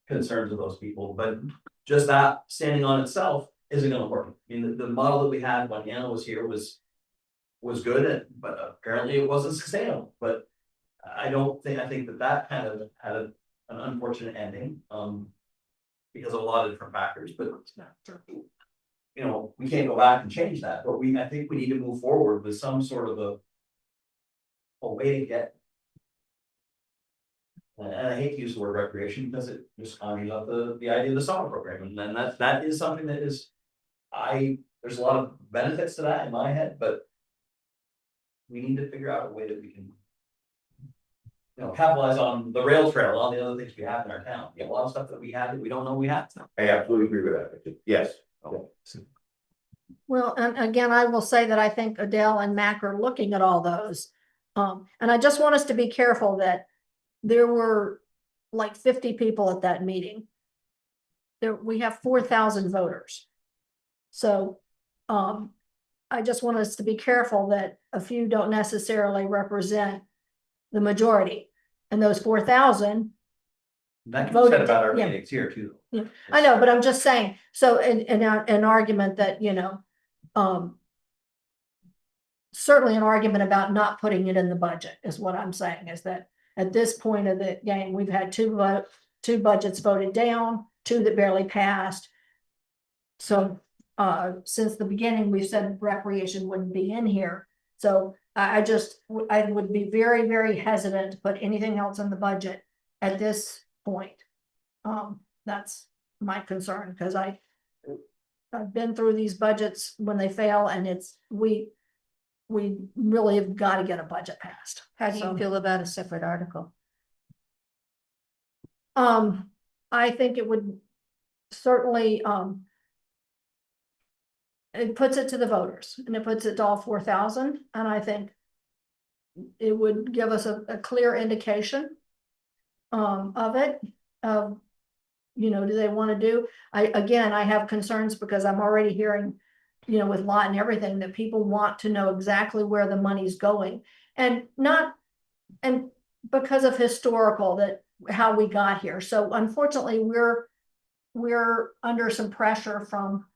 concerns of those people, but just that standing on itself isn't gonna work. I mean, the model that we had when Anna was here was good, but apparently it wasn't sustainable. But I think that kind of had an unfortunate ending, because of a lot of different factors, but you know, we can't go back and change that, but I think we need to move forward with some sort of a way to get And I hate to use the word recreation because it just conjures up the idea of the summer program, and then that is something that is. There's a lot of benefits to that in my head, but. We need to figure out a way that we can. Capitalize on the rail trail, and all the other things we have in our town. We have a lot of stuff that we have that we don't know we have. I absolutely agree with that. Yes. Well, and again, I will say that I think Adele and Mac are looking at all those. And I just want us to be careful that there were like 50 people at that meeting. We have 4,000 voters. So, I just want us to be careful that a few don't necessarily represent the majority. And those 4,000, That can be Voted, said about our yeah. meetings here too. Yeah, I know, but I'm just saying, so an argument that, certainly an argument about not putting it in the budget is what I'm saying, is that at this point of the game, we've had two budgets voted down, 2 that barely passed. So, since the beginning, we've said recreation wouldn't be in here. So I would be very, very hesitant to put anything else in the budget at this point. That's my concern, because I've been through these budgets when they fail, and we really have got to get a budget passed. How do you So, feel about a separate article? I think it would certainly, it puts it to the voters, and it puts it to all 4,000, and I think it would give us a clear indication of it, do they want to do? I have concerns because I'm already hearing, with lot and everything, that people want to know exactly where the money's going, and because of historical, that how we got here. So unfortunately, we're under some pressure from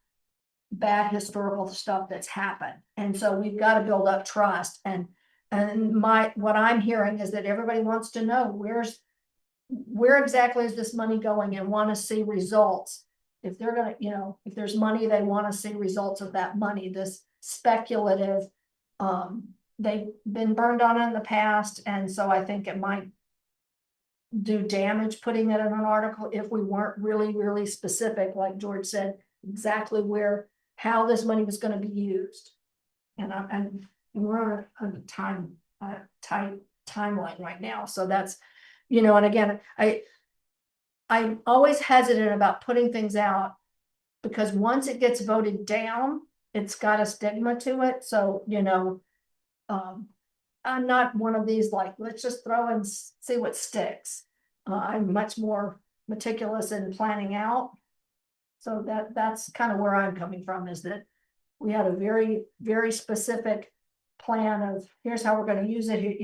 bad historical stuff that's happened, and so we've got to build up trust. And what I'm hearing is that everybody wants to know where exactly is this money going, and want to see results. If they're gonna, if there's money, they want to see results of that money. This speculative, they've been burned on in the past, and so I think it might do damage putting it in an article if we weren't really, really specific, like George said, exactly how this money was going to be used. And we're on a tight timeline right now. So that's, and again, I'm always hesitant about putting things out, because once it gets voted down, it's got a stigma to it. So, I'm not one of these, like, let's just throw and see what sticks. I'm much more meticulous in planning out. So that's kind of where I'm coming from, is that we had a very, very specific plan of here's how we're going to use it,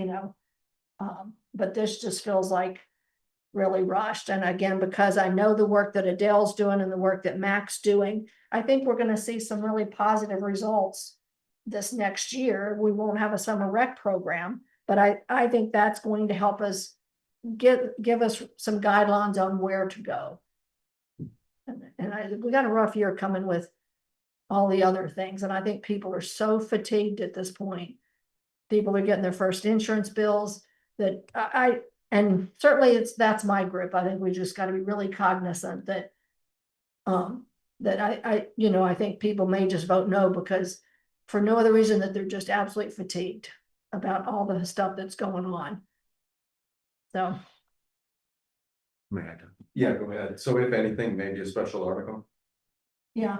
but this just feels like really rushed. And again, because I know the work that Adele's doing and the work that Mac's doing, I think we're going to see some really positive results this next year. We won't have a summer rec program, but I think that's going to help us give us some guidelines on where to go. And we got a rough year coming with all the other things. And I think people are so fatigued at this point. People are getting their first insurance bills that and certainly that's my group. I think we just got to be really cognizant that, I think people may just vote no, because for no other reason that they're just absolutely fatigued about all the stuff that's going on. So. Yeah, go ahead. So if anything, maybe a special article. Yeah.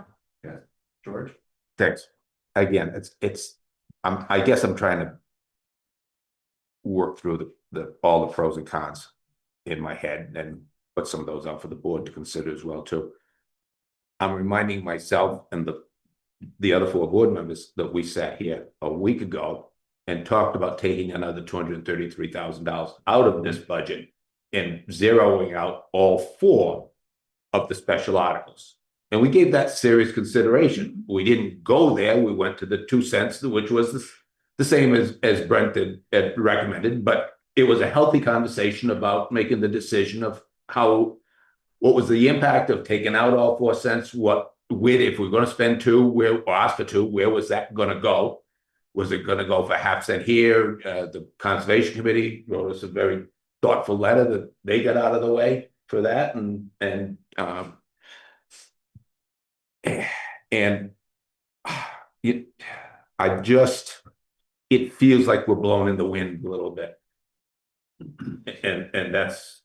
George? Thanks. Again, I guess I'm trying to work through all the pros and cons in my head and put some of those out for the board to consider as well too. I'm reminding myself and the other 4 board members that we sat here a week ago and talked about taking another $233,000 out of this budget and zeroing out all 4 of the special articles. And we gave that serious consideration. We didn't go there. We went to the 2 cents, which was the same as Brent had recommended, but it was a healthy conversation about making the decision of what was the impact of taking out all 4 cents, if we're going to spend 2, or ask for 2, where was that going to go? Was it going to go for half cent here? The Conservation Committee wrote us a very thoughtful letter that they got out of the way for that and it feels like we're blown in the wind a little bit. And that's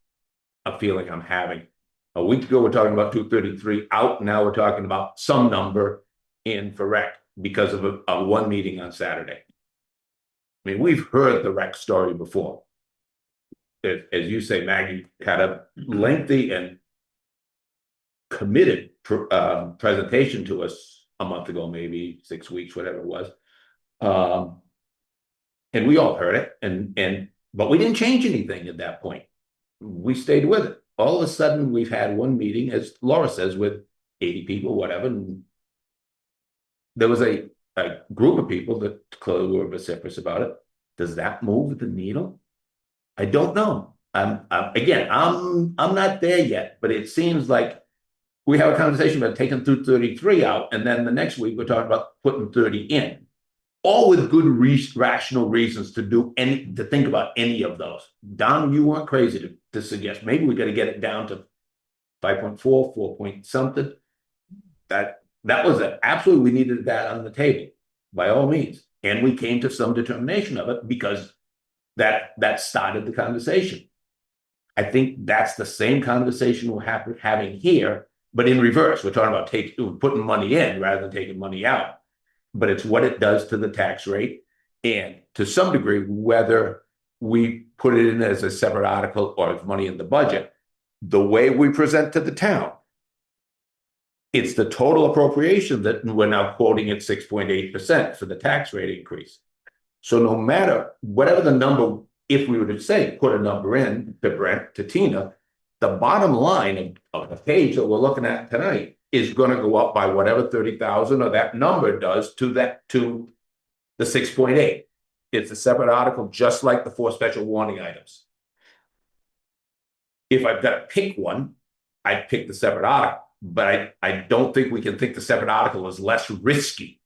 a feeling I'm having. A week ago, we're talking about 233 out. Now we're talking about some number in for rec because of a one meeting on Saturday. I mean, we've heard the rec story before. As you say, Maggie had a lengthy and committed presentation to us a month ago, maybe 6 weeks, whatever it was. And we all heard it, but we didn't change anything at that point. We stayed with it. All of a sudden, we've had one meeting, as Laura says, with 80 people, whatever. And there was a group of people that clearly were vociferous about it. Does that move the needle? I don't know. I'm not there yet, but it seems like we have a conversation about taking 233 out, and then the next week we're talking about putting 30 in. All with good rational reasons to think about any of those. Don, you weren't crazy to suggest maybe we got to get it down to 5.4, 4 point something. That was it. Absolutely, we needed that on the table by all means, and we came to some determination of it because that started the conversation. I think that's the same conversation we're having here, but in reverse. We're talking about putting money in rather than taking money out. But it's what it does to the tax rate, and to some degree, whether we put it in as a separate article or as money in the budget, the way we present to the town, it's the total appropriation that we're now quoting at 6.8% for the tax rate increase. So no matter whatever the number, if we were to say put a number in to Brent, to Tina, the bottom line of the page that we're looking at tonight is going to go up by whatever 30,000 or that number does to the 6.8. It's a separate article, just like the 4 special warning items. If I've got to pick one, I'd pick the separate article, but I don't think we can think the separate article is less risky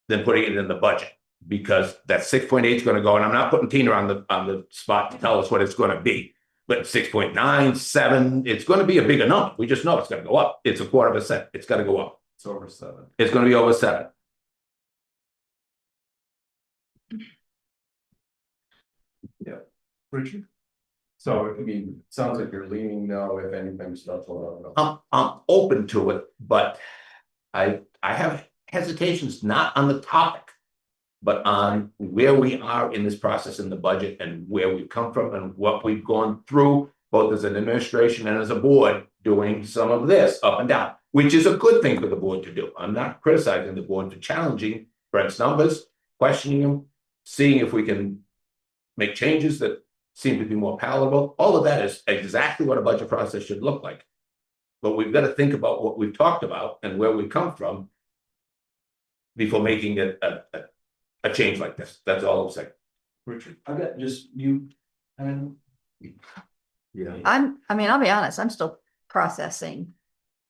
than putting it in the budget, because that 6.8 is going to go, and I'm not putting Tina on the spot to tell us what it's going to be. But 6.9, 7, it's going to be a bigger number. We just know it's going to go up. It's 0.25%. It's got to go up. It's over 7. It's going to be over 7. Yeah. Richard? So, I mean, it sounds like you're leaning no, if anything, stuff will I'm open to it, but I have hesitations not on the topic, but on where we are in this process in the budget and where we've come from and what we've gone through, both as an administration and as a board, doing some of this up and down, which is a good thing for the board to do. I'm not criticizing the board for challenging Brent's numbers, questioning them, seeing if we can make changes that seem to be more palatable. All of that is exactly what a budget process should look like. But we've got to think about what we've talked about and where we come from before making a change like this. That's all I'm saying. Richard, I've got just you. Yeah. I'll be honest, I'm still processing.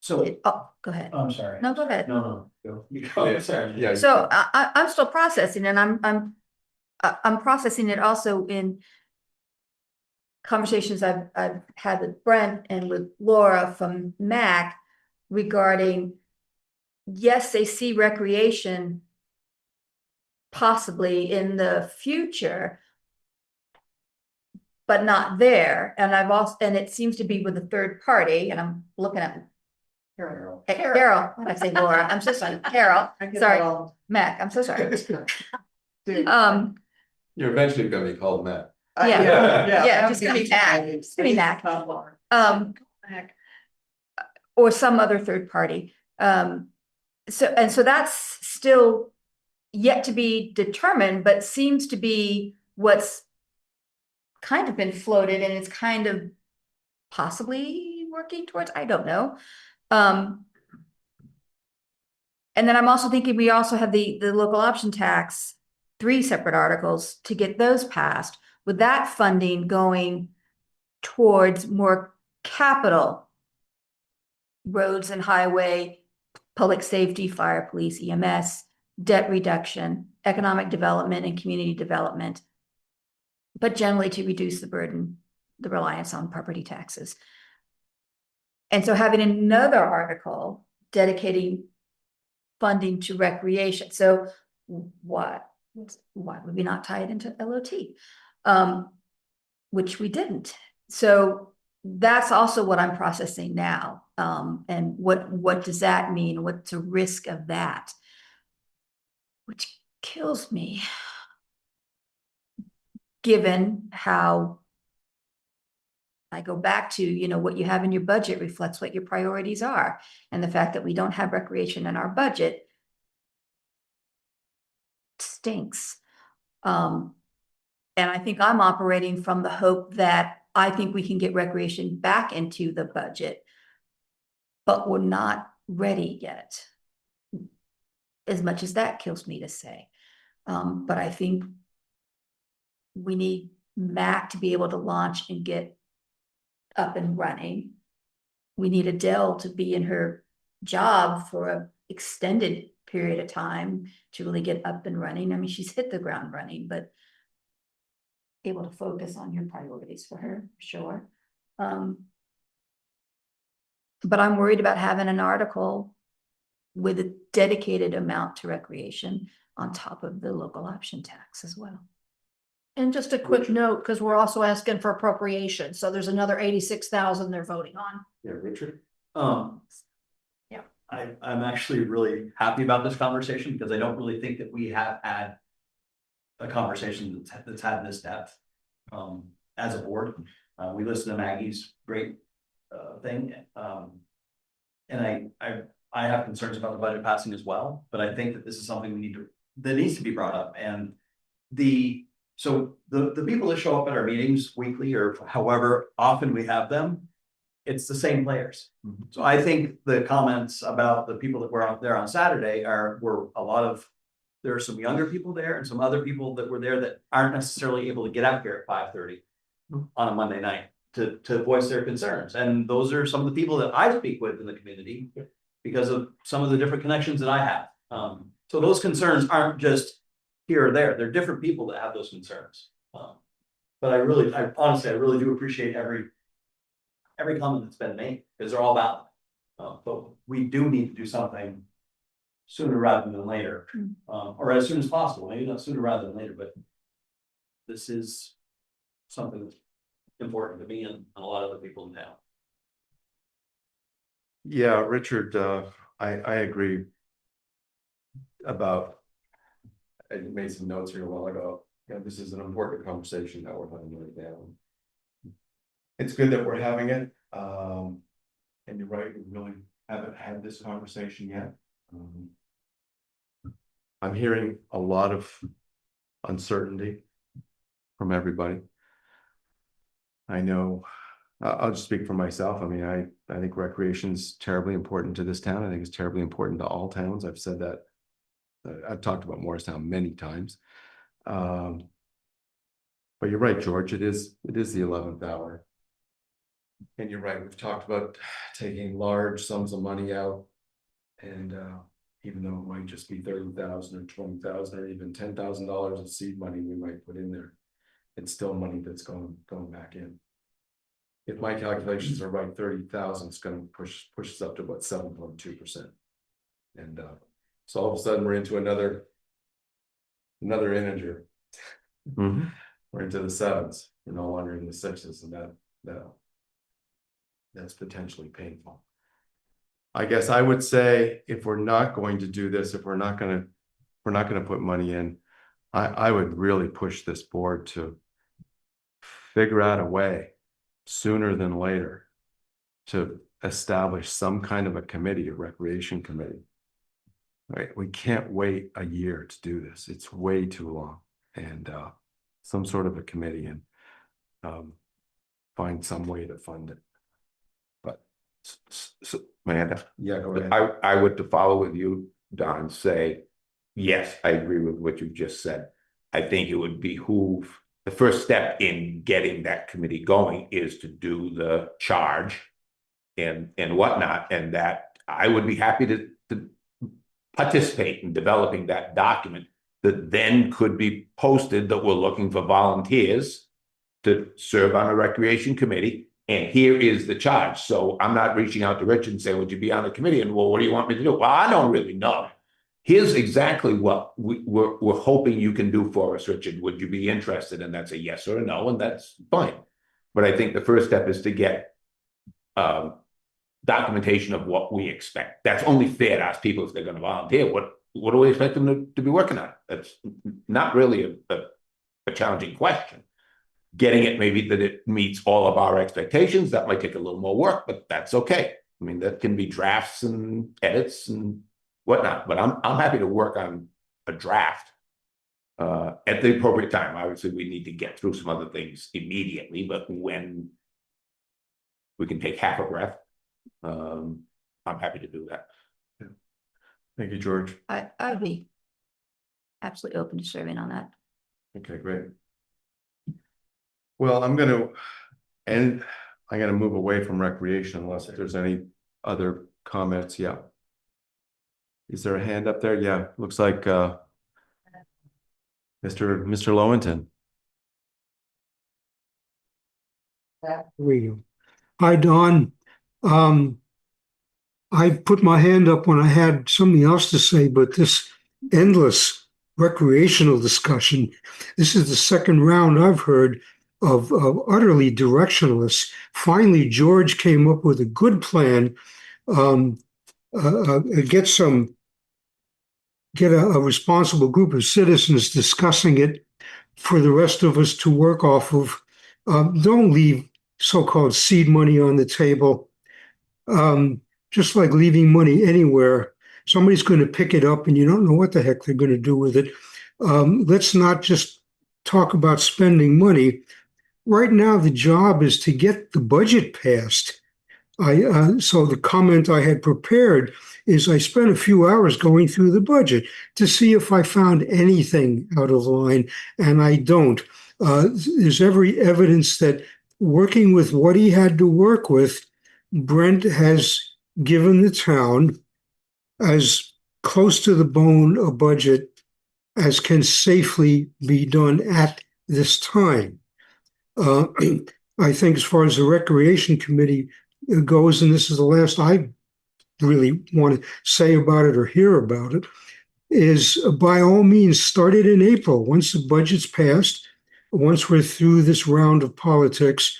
So, Oh, go ahead. I'm sorry. No, go ahead. No, go. You go. Sorry. Yeah. So I'm still processing, and I'm processing it also in conversations I've had with Brent and with Laura from MAC regarding, yes, they see recreation possibly in the future, but not there. And and it seems to be with a third party, and I'm looking at Carol. What did I say, Laura? I'm so sorry, Carol. Sorry, Mac. I'm so sorry. You're eventually going to be called Matt. Yeah, just give me Mac. Just give me Mac. Or some other third party. So that's still yet to be determined, but seems to be what's kind of been floated, and it's kind of possibly working towards, I don't know. And then I'm also thinking we also have the local option tax, 3 separate articles to get those passed, with that funding going towards more capital, roads and highway, public safety, fire, police, EMS, debt reduction, economic development, and community development, but generally to reduce the burden the reliance on property taxes. And so having another article dedicating funding to recreation. So why would we not tie it into LOT? Which we didn't. So that's also what I'm processing now. And what does that mean? What's the risk of that? Which kills me, given how I go back to, you know, what you have in your budget reflects what your priorities are. And the fact that we don't have recreation in our budget stinks. And I think I'm operating from the hope that I think we can get recreation back into the budget, but we're not ready yet. As much as that kills me to say. But I think we need MAC to be able to launch and get up and running. We need Adele to be in her job for an extended period of time to really get up and running. I mean, she's hit the ground running, but able to focus on your priorities for her, sure. But I'm worried about having an article with a dedicated amount to recreation on top of the local option tax as well. And just a quick note, because we're also asking for appropriation, so there's another 86,000 they're voting on. Yeah, Richard? Yeah. I'm actually really happy about this conversation because I don't really think that we have had a conversation that's had this depth. As a board, we listened to Maggie's great thing. And I have concerns about the budget passing as well, but I think that this is something that needs to be brought up. And so the people that show up at our meetings weekly or however often we have them, it's the same players. So I think the comments about the people that were out there on Saturday were a lot of, there are some younger people there and some other people that were there that aren't necessarily able to get out here at 5:30 on a Monday night to voice their concerns. And those are some of the people that I speak with in the community because of some of the different connections that I have. So those concerns aren't just here or there. They're different people that have those concerns. But I honestly do appreciate every comment that's been made because they're all valid. But we do need to do something sooner rather than later, or as soon as possible. Maybe not sooner rather than later, but this is something that's important to me and a lot of other people in town. Yeah, Richard, I agree about, I made some notes here a while ago. Yeah, this is an important conversation that we're having right now. It's good that we're having it. And you're right, we really haven't had this conversation yet. I'm hearing a lot of uncertainty from everybody. I know, I'll just speak for myself. I mean, I think recreation is terribly important to this town. I think it's terribly important to all towns. I've said that. I've talked about Morristown many times. But you're right, George, it is the 11th hour. And you're right, we've talked about taking large sums of money out. And even though it might just be 30,000 or 20,000 or even $10,000 of seed money we might put in there, it's still money that's going back in. If my calculations are right, 30,000 is going to push us up to about 7.2%. And so all of a sudden we're into another integer. We're into the sevens. We're no longer in the sixes, and that's potentially painful. I guess I would say if we're not going to do this, if we're not going to put money in, I would really push this board to figure out a way sooner than later to establish some kind of a committee, a recreation committee. Right? We can't wait a year to do this. It's way too long. And some sort of a committee and find some way to fund it. But So, Amanda, yeah, go ahead. I would to follow with you, Don, say, yes, I agree with what you just said. I think it would behoove, the first step in getting that committee going is to do the charge and whatnot, and that I would be happy to participate in developing that document that then could be posted that we're looking for volunteers to serve on a recreation committee, and here is the charge. So I'm not reaching out to Rich and saying, would you be on the committee? And well, what do you want me to do? Well, I don't really know. Here's exactly what we're hoping you can do for us, Richard. Would you be interested? And that's a yes or a no, and that's fine. But I think the first step is to get documentation of what we expect. That's only fair to ask people if they're going to volunteer. What do we expect them to be working on? That's not really a challenging question. Getting it maybe that it meets all of our expectations, that might take a little more work, but that's okay. I mean, that can be drafts and edits and whatnot, but I'm happy to work on a draft at the appropriate time. Obviously, we need to get through some other things immediately, but when we can take half a breath, I'm happy to do that. Thank you, George. I would be absolutely open to serving on that. Okay, great. Well, I'm gonna move away from recreation unless there's any other comments. Yeah. Is there a hand up there? Yeah, looks like Mr. Lowington. Hi, Don. I put my hand up when I had something else to say, but this endless recreational discussion, this is the second round I've heard of utterly directionless. Finally, George came up with a good plan. Get a responsible group of citizens discussing it for the rest of us to work off of. Don't leave so-called seed money on the table. Just like leaving money anywhere, somebody's going to pick it up and you don't know what the heck they're going to do with it. Let's not just talk about spending money. Right now, the job is to get the budget passed. So the comment I had prepared is I spent a few hours going through the budget to see if I found anything out of line, and I don't. There's every evidence that working with what he had to work with, Brent has given the town as close to the bone a budget as can safely be done at this time. I think as far as the Recreation Committee goes, and this is the last I really want to say about it or hear about it, is by all means start it in April. Once the budget's passed, once we're through this round of politics,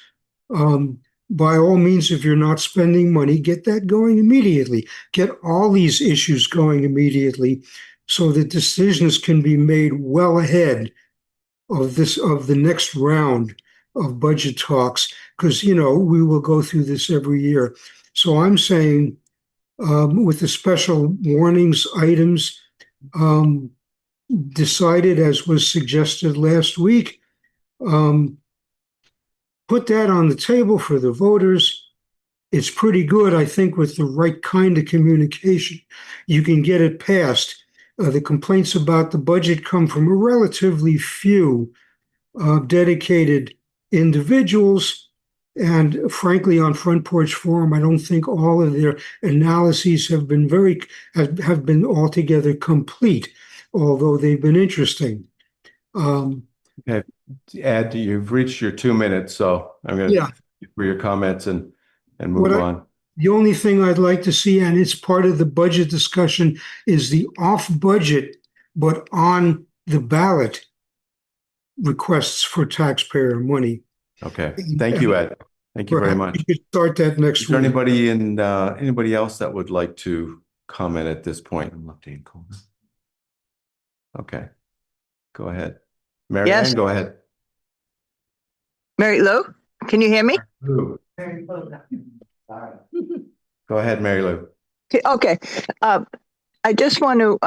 by all means, if you're not spending money, get that going immediately. Get all these issues going immediately so that decisions can be made well ahead of the next round of budget talks, because, we will go through this every year. So I'm saying with the special warnings items decided as was suggested last week, put that on the table for the voters. It's pretty good, I think, with the right kind of communication. You can get it passed. The complaints about the budget come from a relatively few dedicated individuals. And frankly, on Front Porch Forum, I don't think all of their analyses have been altogether complete, although they've been interesting. Okay, Ed, you've reached your 2 minutes, so I'm going to for your comments and move on. The only thing I'd like to see, and it's part of the budget discussion, is the off-budget but on the ballot requests for taxpayer money. Okay, thank you, Ed. Thank you very much. You could start that next week. Is there anybody else that would like to comment at this point? Okay, go ahead. Mary Ann, go ahead. Mary Lou, can you hear me? Go ahead, Mary Lou. Okay. I just want to,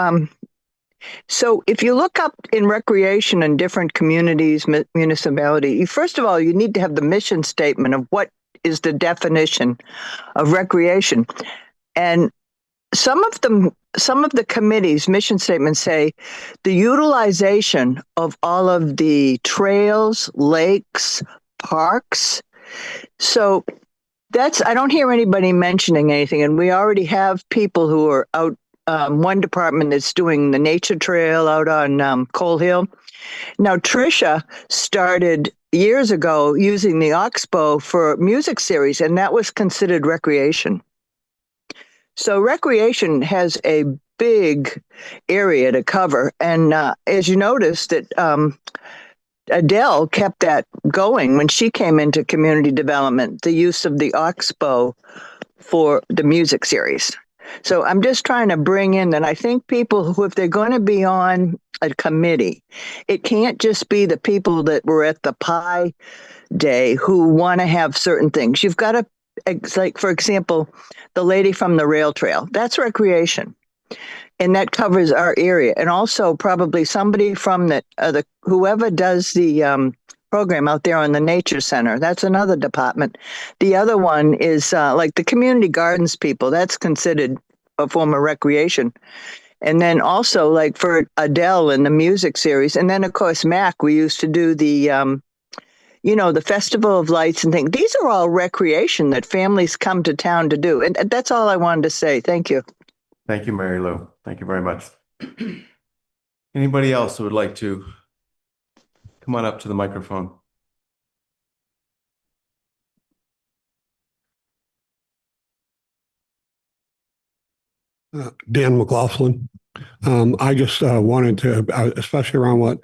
so if you look up in recreation in different communities, municipality, first of all, you need to have the mission statement of what is the definition of recreation. And some of the committees' mission statements say the utilization of all of the trails, lakes, parks. So I don't hear anybody mentioning anything. And we already have people who are out. One department that's doing the nature trail out on Coal Hill. Now, Tricia started years ago using the Oxbow for music series, and that was considered recreation. So recreation has a big area to cover. And as you noticed that Adele kept that going when she came into community development, the use of the Oxbow for the music series. So I'm just trying to bring in that I think people who, if they're going to be on a committee, it can't just be the people that were at the pie day who want to have certain things. You've got to, like, for example, the lady from the rail trail, that's recreation. And that covers our area. And also probably somebody from the whoever does the program out there on the nature center, that's another department. The other one is like the community gardens people, that's considered a form of recreation. And then also like for Adele and the music series. And then of course, Mac, we used to do the, the Festival of Lights and things. These are all recreation that families come to town to do. And that's all I wanted to say. Thank you. Thank you, Mary Lou. Thank you very much. Anybody else who would like to come on up to the microphone? Dan McLaughlin. I just wanted to, especially around what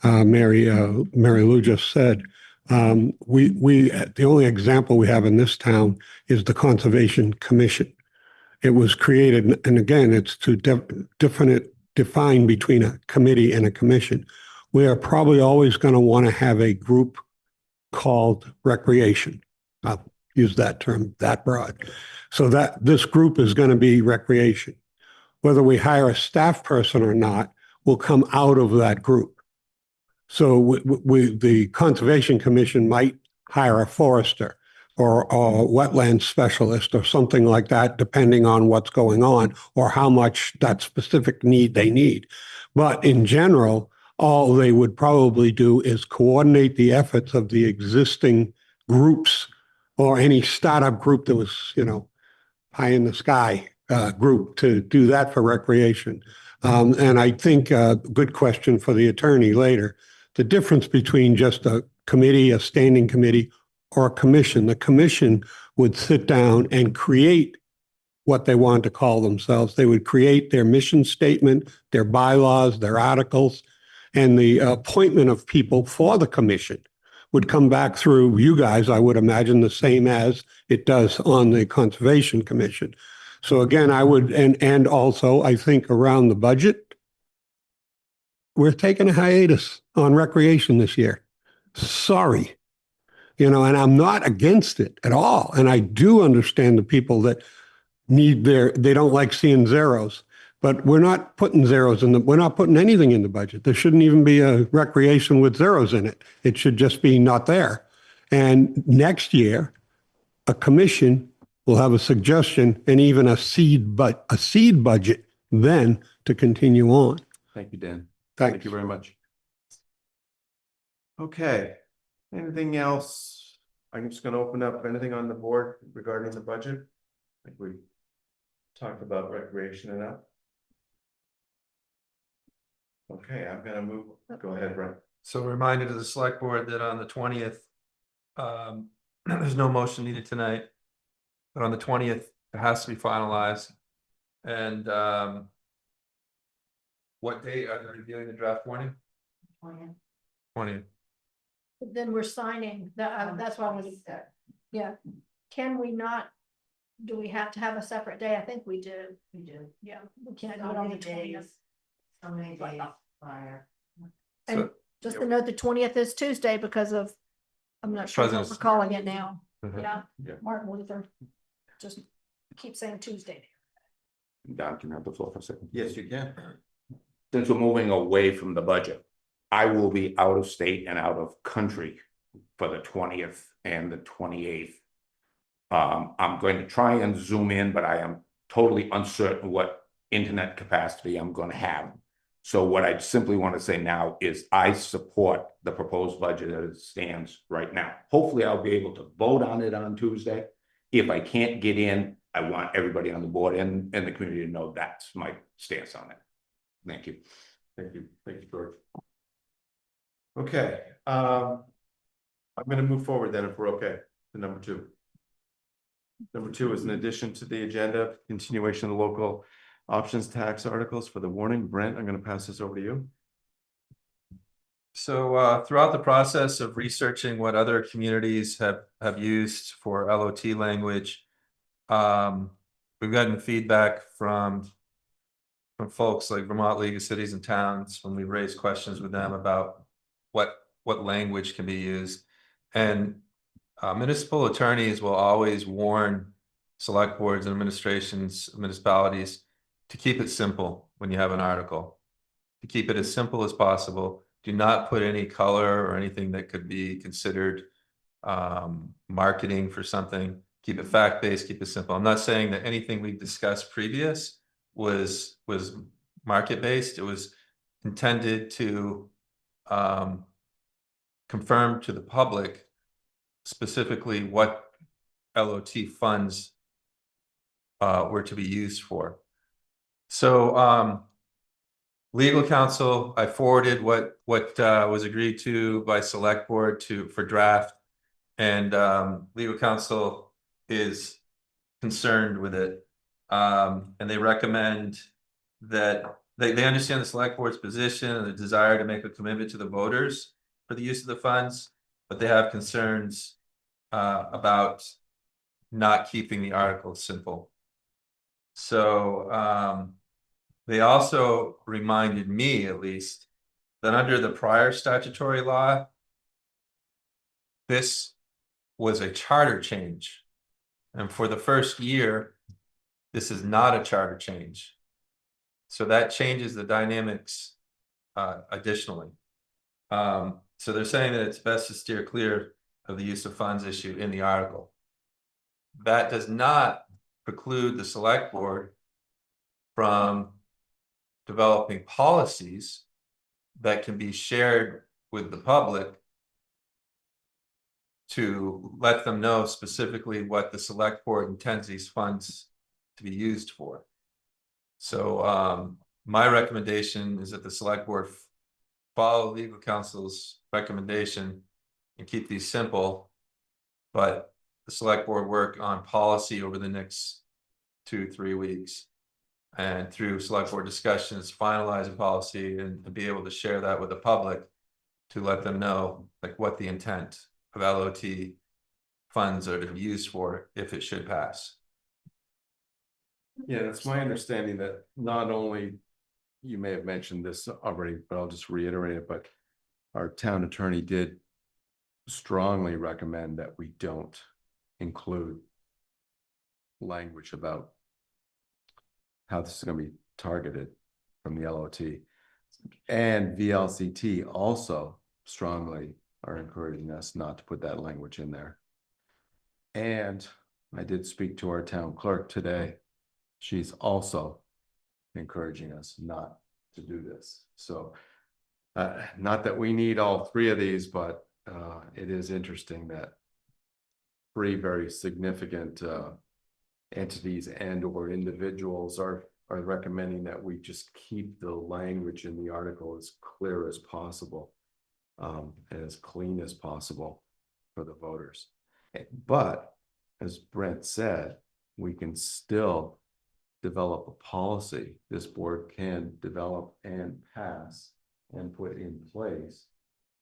Mary Lou just said. The only example we have in this town is the Conservation Commission. It was created, and again, it's to define between a committee and a commission. We are probably always going to want to have a group called recreation. I'll use that term that broad. So that this group is going to be recreation. Whether we hire a staff person or not will come out of that group. So the Conservation Commission might hire a forester or a wetland specialist or something like that, depending on what's going on or how much that specific need they need. But in general, all they would probably do is coordinate the efforts of the existing groups or any startup group that was, pie in the sky group to do that for recreation. And I think a good question for the attorney later, the difference between just a committee, a standing committee, or a commission. The commission would sit down and create what they want to call themselves. They would create their mission statement, their bylaws, their articles, and the appointment of people for the commission would come back through you guys, I would imagine, the same as it does on the Conservation Commission. So again, I would, and also I think around the budget, we're taking a hiatus on recreation this year. Sorry. And I'm not against it at all. And I do understand the people that they don't like seeing zeros, but we're not putting zeros we're not putting anything in the budget. There shouldn't even be a recreation with zeros in it. It should just be not there. And next year, a commission will have a suggestion and even a seed budget then to continue on. Thank you, Dan. Thanks. Thank you very much. Okay. Anything else? I'm just going to open up anything on the board regarding the budget. I think we talked about recreation enough. Okay, I'm going to move. Go ahead, Brent. So a reminder to the select board that on the 20th, there's no motion needed tonight, but on the 20th, it has to be finalized. And what date are they reviewing the draft warning? 20th. Then we're signing that, that's why we, yeah. Can we not, do we have to have a separate day? I think we do. We do. Yeah, we can't do it on the 20th. So many days prior. And So- just to note, the 20th is Tuesday because of, I'm not sure what President's- we're calling it now. Mhm. Yeah, Yeah. Martin Luther. Just keep saying Tuesday. Don, can I have the floor for a second? Yes, you can. Since we're moving away from the budget, I will be out of state and out of country for the 20th and the 28th. I'm going to try and zoom in, but I am totally uncertain what internet capacity I'm going to have. So what I simply want to say now is I support the proposed budget as it stands right now. Hopefully I'll be able to vote on it on Tuesday. If I can't get in, I want everybody on the board and the community to know that's my stance on it. Thank you. Thank you. Thank you, George. Okay. I'm gonna move forward then if we're okay, to number 2. Number 2 is an addition to the agenda, continuation of the local options tax articles for the warning. Brent, I'm gonna pass this over to you. So throughout the process of researching what other communities have used for LOT language, we've gotten feedback from folks like Vermont League of Cities and Towns when we raised questions with them about what language can be used. And municipal attorneys will always warn select boards and administrations, municipalities, to keep it simple when you have an article, to keep it as simple as possible. Do not put any color or anything that could be considered marketing for something. Keep it fact-based, keep it simple. I'm not saying that anything we've discussed previous was market-based. It was intended to confirm to the public specifically what LOT funds were to be used for. So legal counsel, I forwarded what was agreed to by select board for draft, and legal counsel is concerned with it, and they recommend that they understand the select board's position and the desire to make a commitment to the voters for the use of the funds, but they have concerns about not keeping the article simple. So they also reminded me, at least, that under the prior statutory law, this was a charter change. And for the first year, this is not a charter change. So that changes the dynamics additionally. So they're saying that it's best to steer clear of the use of funds issue in the article. That does not preclude the select board from developing policies that can be shared with the public to let them know specifically what the select board intends these funds to be used for. So my recommendation is that the select board follow legal counsel's recommendation and keep these simple, but the select board work on policy over the next 2-3 weeks, and through select board discussions, finalize a policy and be able to share that with the public to let them know like what the intent of LOT funds are to be used for if it should pass. Yeah, that's my understanding that not only, you may have mentioned this already, but I'll just reiterate it, but our town attorney did strongly recommend that we don't include language about how this is going to be targeted from the LOT. And VLCT also strongly are encouraging us not to put that language in there. And I did speak to our town clerk today. She's also encouraging us not to do this. So not that we need all 3 of these, but it is interesting that 3 very significant entities and or individuals are recommending that we just keep the language in the article as clear as possible, and as clean as possible for the voters. But as Brent said, we can still develop a policy. This board can develop and pass and put in place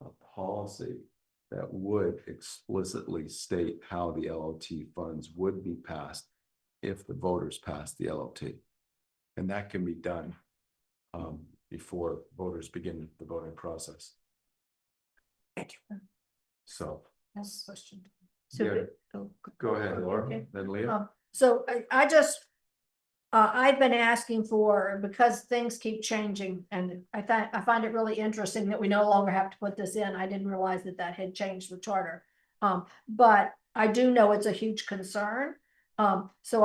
a policy that would explicitly state how the LOT funds would be passed if the voters pass the LOT. And that can be done before voters begin the voting process. Thank you. So, That's a question. yeah, So, go ahead, Laura, Okay. then Leah. So I just, I've been asking for, because things keep changing, and I find it really interesting that we no longer have to put this in. I didn't realize that had changed the charter. But I do know it's a huge concern. So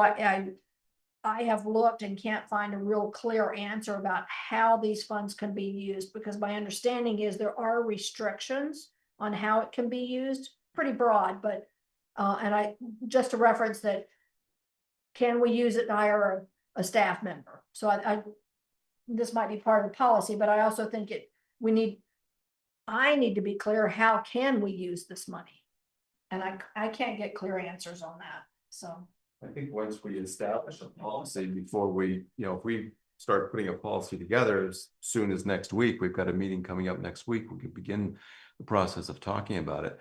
I have looked and can't find a real clear answer about how these funds can be used, because my understanding is there are restrictions on how it can be used, pretty broad, but and just to reference that, can we use it to hire a staff member? So this might be part of the policy, but I also think I need to be clear, how can we use this money? And I can't get clear answers on that, so. I think once we establish a policy before we, if we start putting a policy together as soon as next week, we've got a meeting coming up next week, we can begin the process of talking about it.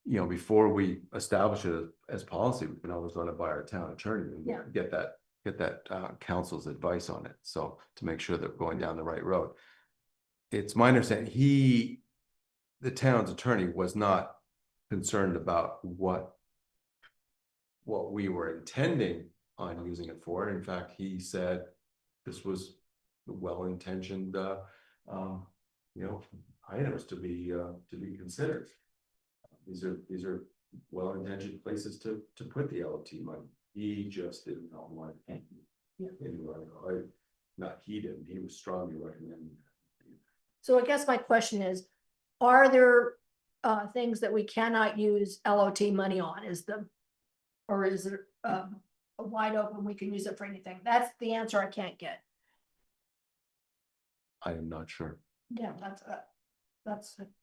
Before we establish it as policy, we can always run it by our town attorney and Yeah. get that council's advice on it. So to make sure that we're going down the right road. It's my understanding, the town's attorney was not concerned about what we were intending on using it for. In fact, he said this was well-intentioned, items to be considered. These are well-intentioned places to put the LOT money. He just didn't know what. Not he didn't, he was strongly recommending. So I guess my question is, are there things that we cannot use LOT money on? Or is it wide open, we can use it for anything? That's the answer I can't get. I am not sure. Yeah,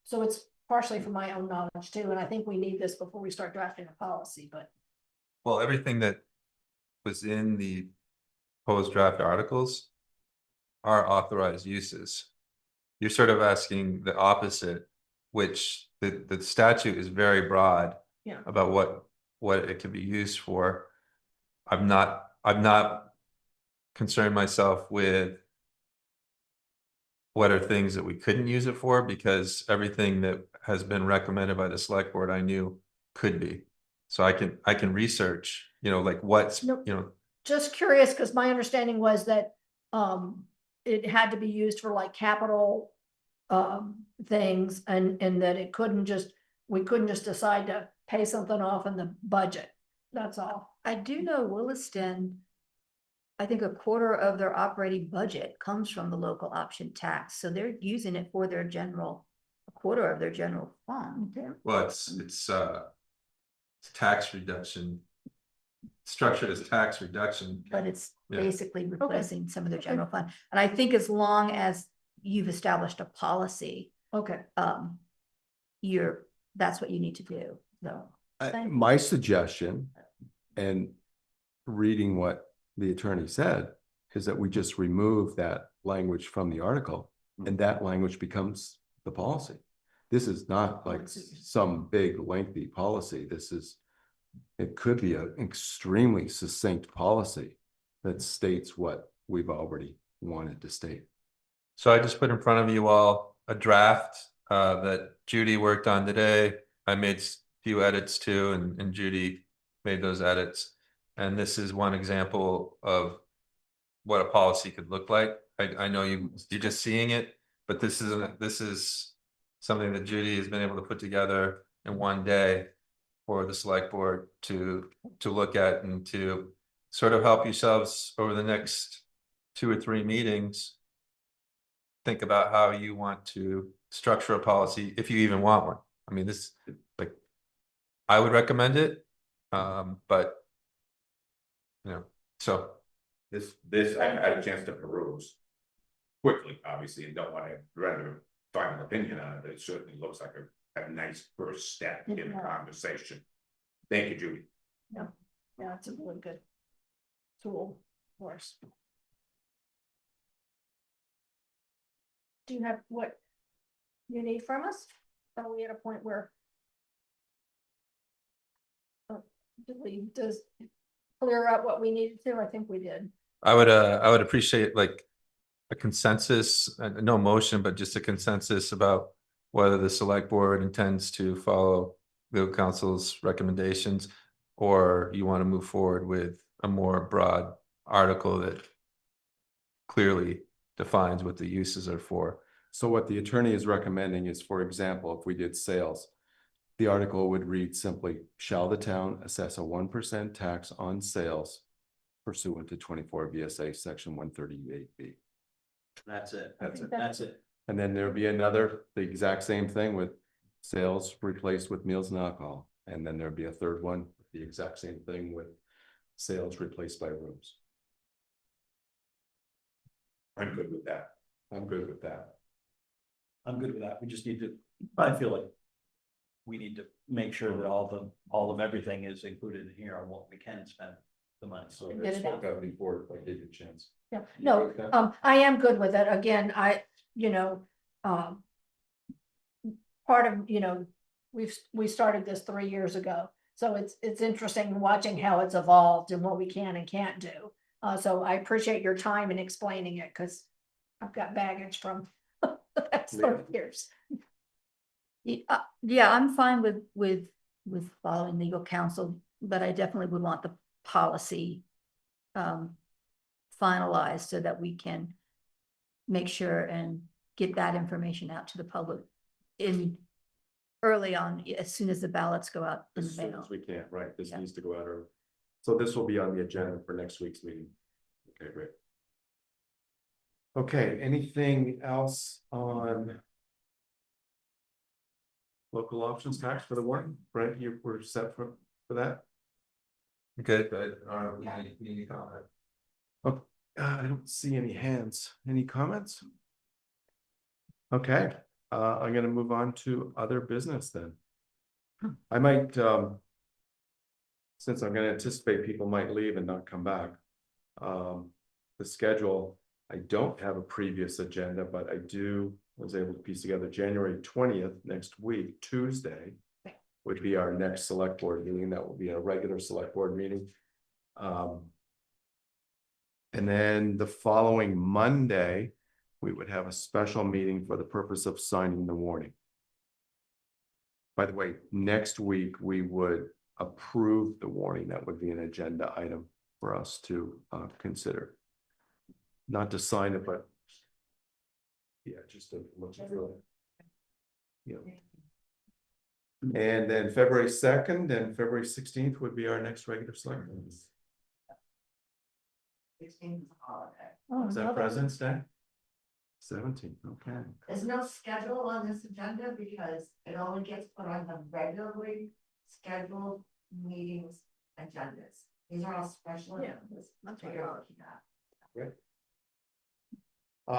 so it's partially from my own knowledge too, and I think we need this before we start drafting a policy, but. Well, everything that was in the proposed draft articles are authorized uses. You're sort of asking the opposite, which the statute is very broad. Yeah. About what it can be used for. I'm not concerned myself with what are things that we couldn't use it for, because everything that has been recommended by the select board I knew could be. So I can research, like what's, Nope. Just curious, because my understanding was that it had to be used for like capital things, and that we couldn't just decide to pay something off in the budget. That's all. I do know Williston, I think a quarter of their operating budget comes from the local option tax, so they're using it for a quarter of their general fund. well, it's tax reduction, structured as tax reduction. But it's Yeah. basically replacing some of their general fund. And I think as long as you've established a policy, Okay. that's what you need to do, so. Thank you. My suggestion, and reading what the attorney said, is that we just remove that language from the article, and that language becomes the policy. This is not like some big lengthy policy. It could be an extremely succinct policy that states what we've already wanted to state. So I just put in front of you all a draft that Judy worked on today. I made a few edits too, and Judy made those edits. And this is one example of what a policy could look like. I know you're just seeing it, but this is something that Judy has been able to put together in one day for the select board to look at, and to sort of help yourselves over the next 2 or 3 meetings think about how you want to structure a policy, if you even want one. I mean, I would recommend it, but so. This, I had a chance to peruse quickly, obviously, and don't want to render final opinion on it, but it certainly looks like a nice first step in the conversation. Thank you, Judy. Yeah, it's a really good tool for us. Do you have what you need from us? Are we at a point where does clear up what we needed to? I think we did. I would appreciate like a consensus, no motion, but just a consensus about whether the select board intends to follow the council's recommendations, or you want to move forward with a more broad article that clearly defines what the uses are for. So what the attorney is recommending is, for example, if we did sales, the article would read simply, shall the town assess a 1% tax on sales pursuant to 24 VSA section 138B. That's it. That's it. That's it. And then there'll be the exact same thing with sales replaced with meals and alcohol. And then there'll be a third one, the exact same thing with sales replaced by rooms. I'm good with that. I'm good with that. I'm good with that. We just need to, I feel like we need to make sure that all of everything is included in here on what we can spend the money. So Get it out. Before, if I give you a chance. Yeah, no, I am good with it. Again, part of, we started this 3 years ago. So it's interesting watching how it's evolved and what we can and can't do. So I appreciate your time in explaining it because I've got baggage from the past 30 years. Yeah, I'm fine with following legal counsel, but I definitely would want the policy finalized so that we can make sure and get that information out to the public in early on, as soon as the ballots go out in As the soon mail. as we can, right? This Yeah. needs to go out early. So this will be on the agenda for next week's meeting. Okay, great. Okay, anything else on local options tax for the warning? Brent, you were set for that? Good, but any comment? Oh, I don't see any hands. Any comments? Okay, I'm gonna move on to other business then. I might, since I'm gonna anticipate people might leave and not come back. The schedule, I don't have a previous agenda, but I was able to piece together January 20th, next week, Tuesday. Would be our next select board meeting. That will be a regular select board meeting. And then the following Monday, we would have a special meeting for the purpose of signing the warning. By the way, next week, we would approve the warning. That would be an agenda item for us to consider. Not to sign it, but yeah, just to look through it. Yeah. And then February 2nd and February 16th would be our next regular select meeting. 16th is a holiday. Oh, Is that another- President's Day? 17th, okay. There's no schedule on this agenda because it only gets put on the regularly scheduled meetings agendas. These are all special. Yeah, agendas that's that what you're I looking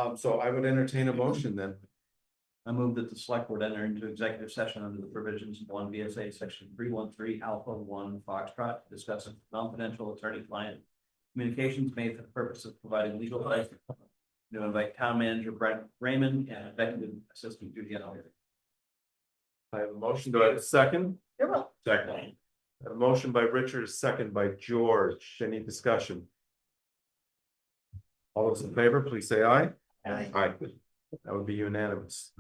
at. So I would entertain a motion then. I move that the select board enter into executive session under the provisions of 1 VSA section 313 Alpha 1 Foxtrot to discuss confidential attorney-client communications made for the purpose of providing legal advice. To invite town manager Brent Raymond and executive assistant Judy Elliott. I have a motion. Do I have a second? You're welcome. Second. I have a motion by Richard, a second by George. Any discussion? All those in favor, please say aye. Aye. Aye. That would be unanimous.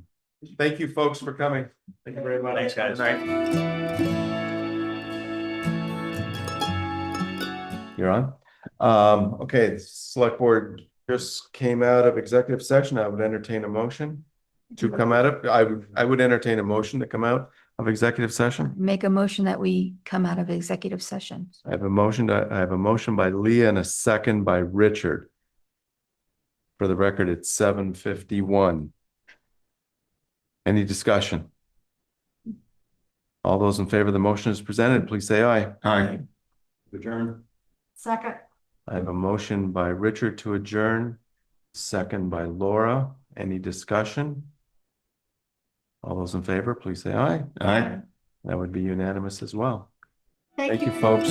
Thank you, folks, for coming. Thank you very much. Thanks, guys. Good night. You're on? Okay, the select board just came out of executive session. I would entertain a motion to come out of, I would entertain a motion to come out of executive session. Make a motion that we come out of executive session. I have a motion by Leah and a second by Richard. For the record, it's 7:51. Any discussion? All those in favor of the motion as presented, please say aye. Aye. Adjourn. Second. I have a motion by Richard to adjourn, second by Laura. Any discussion? All those in favor, please say aye. Aye. That would be unanimous as well. Thank you, folks.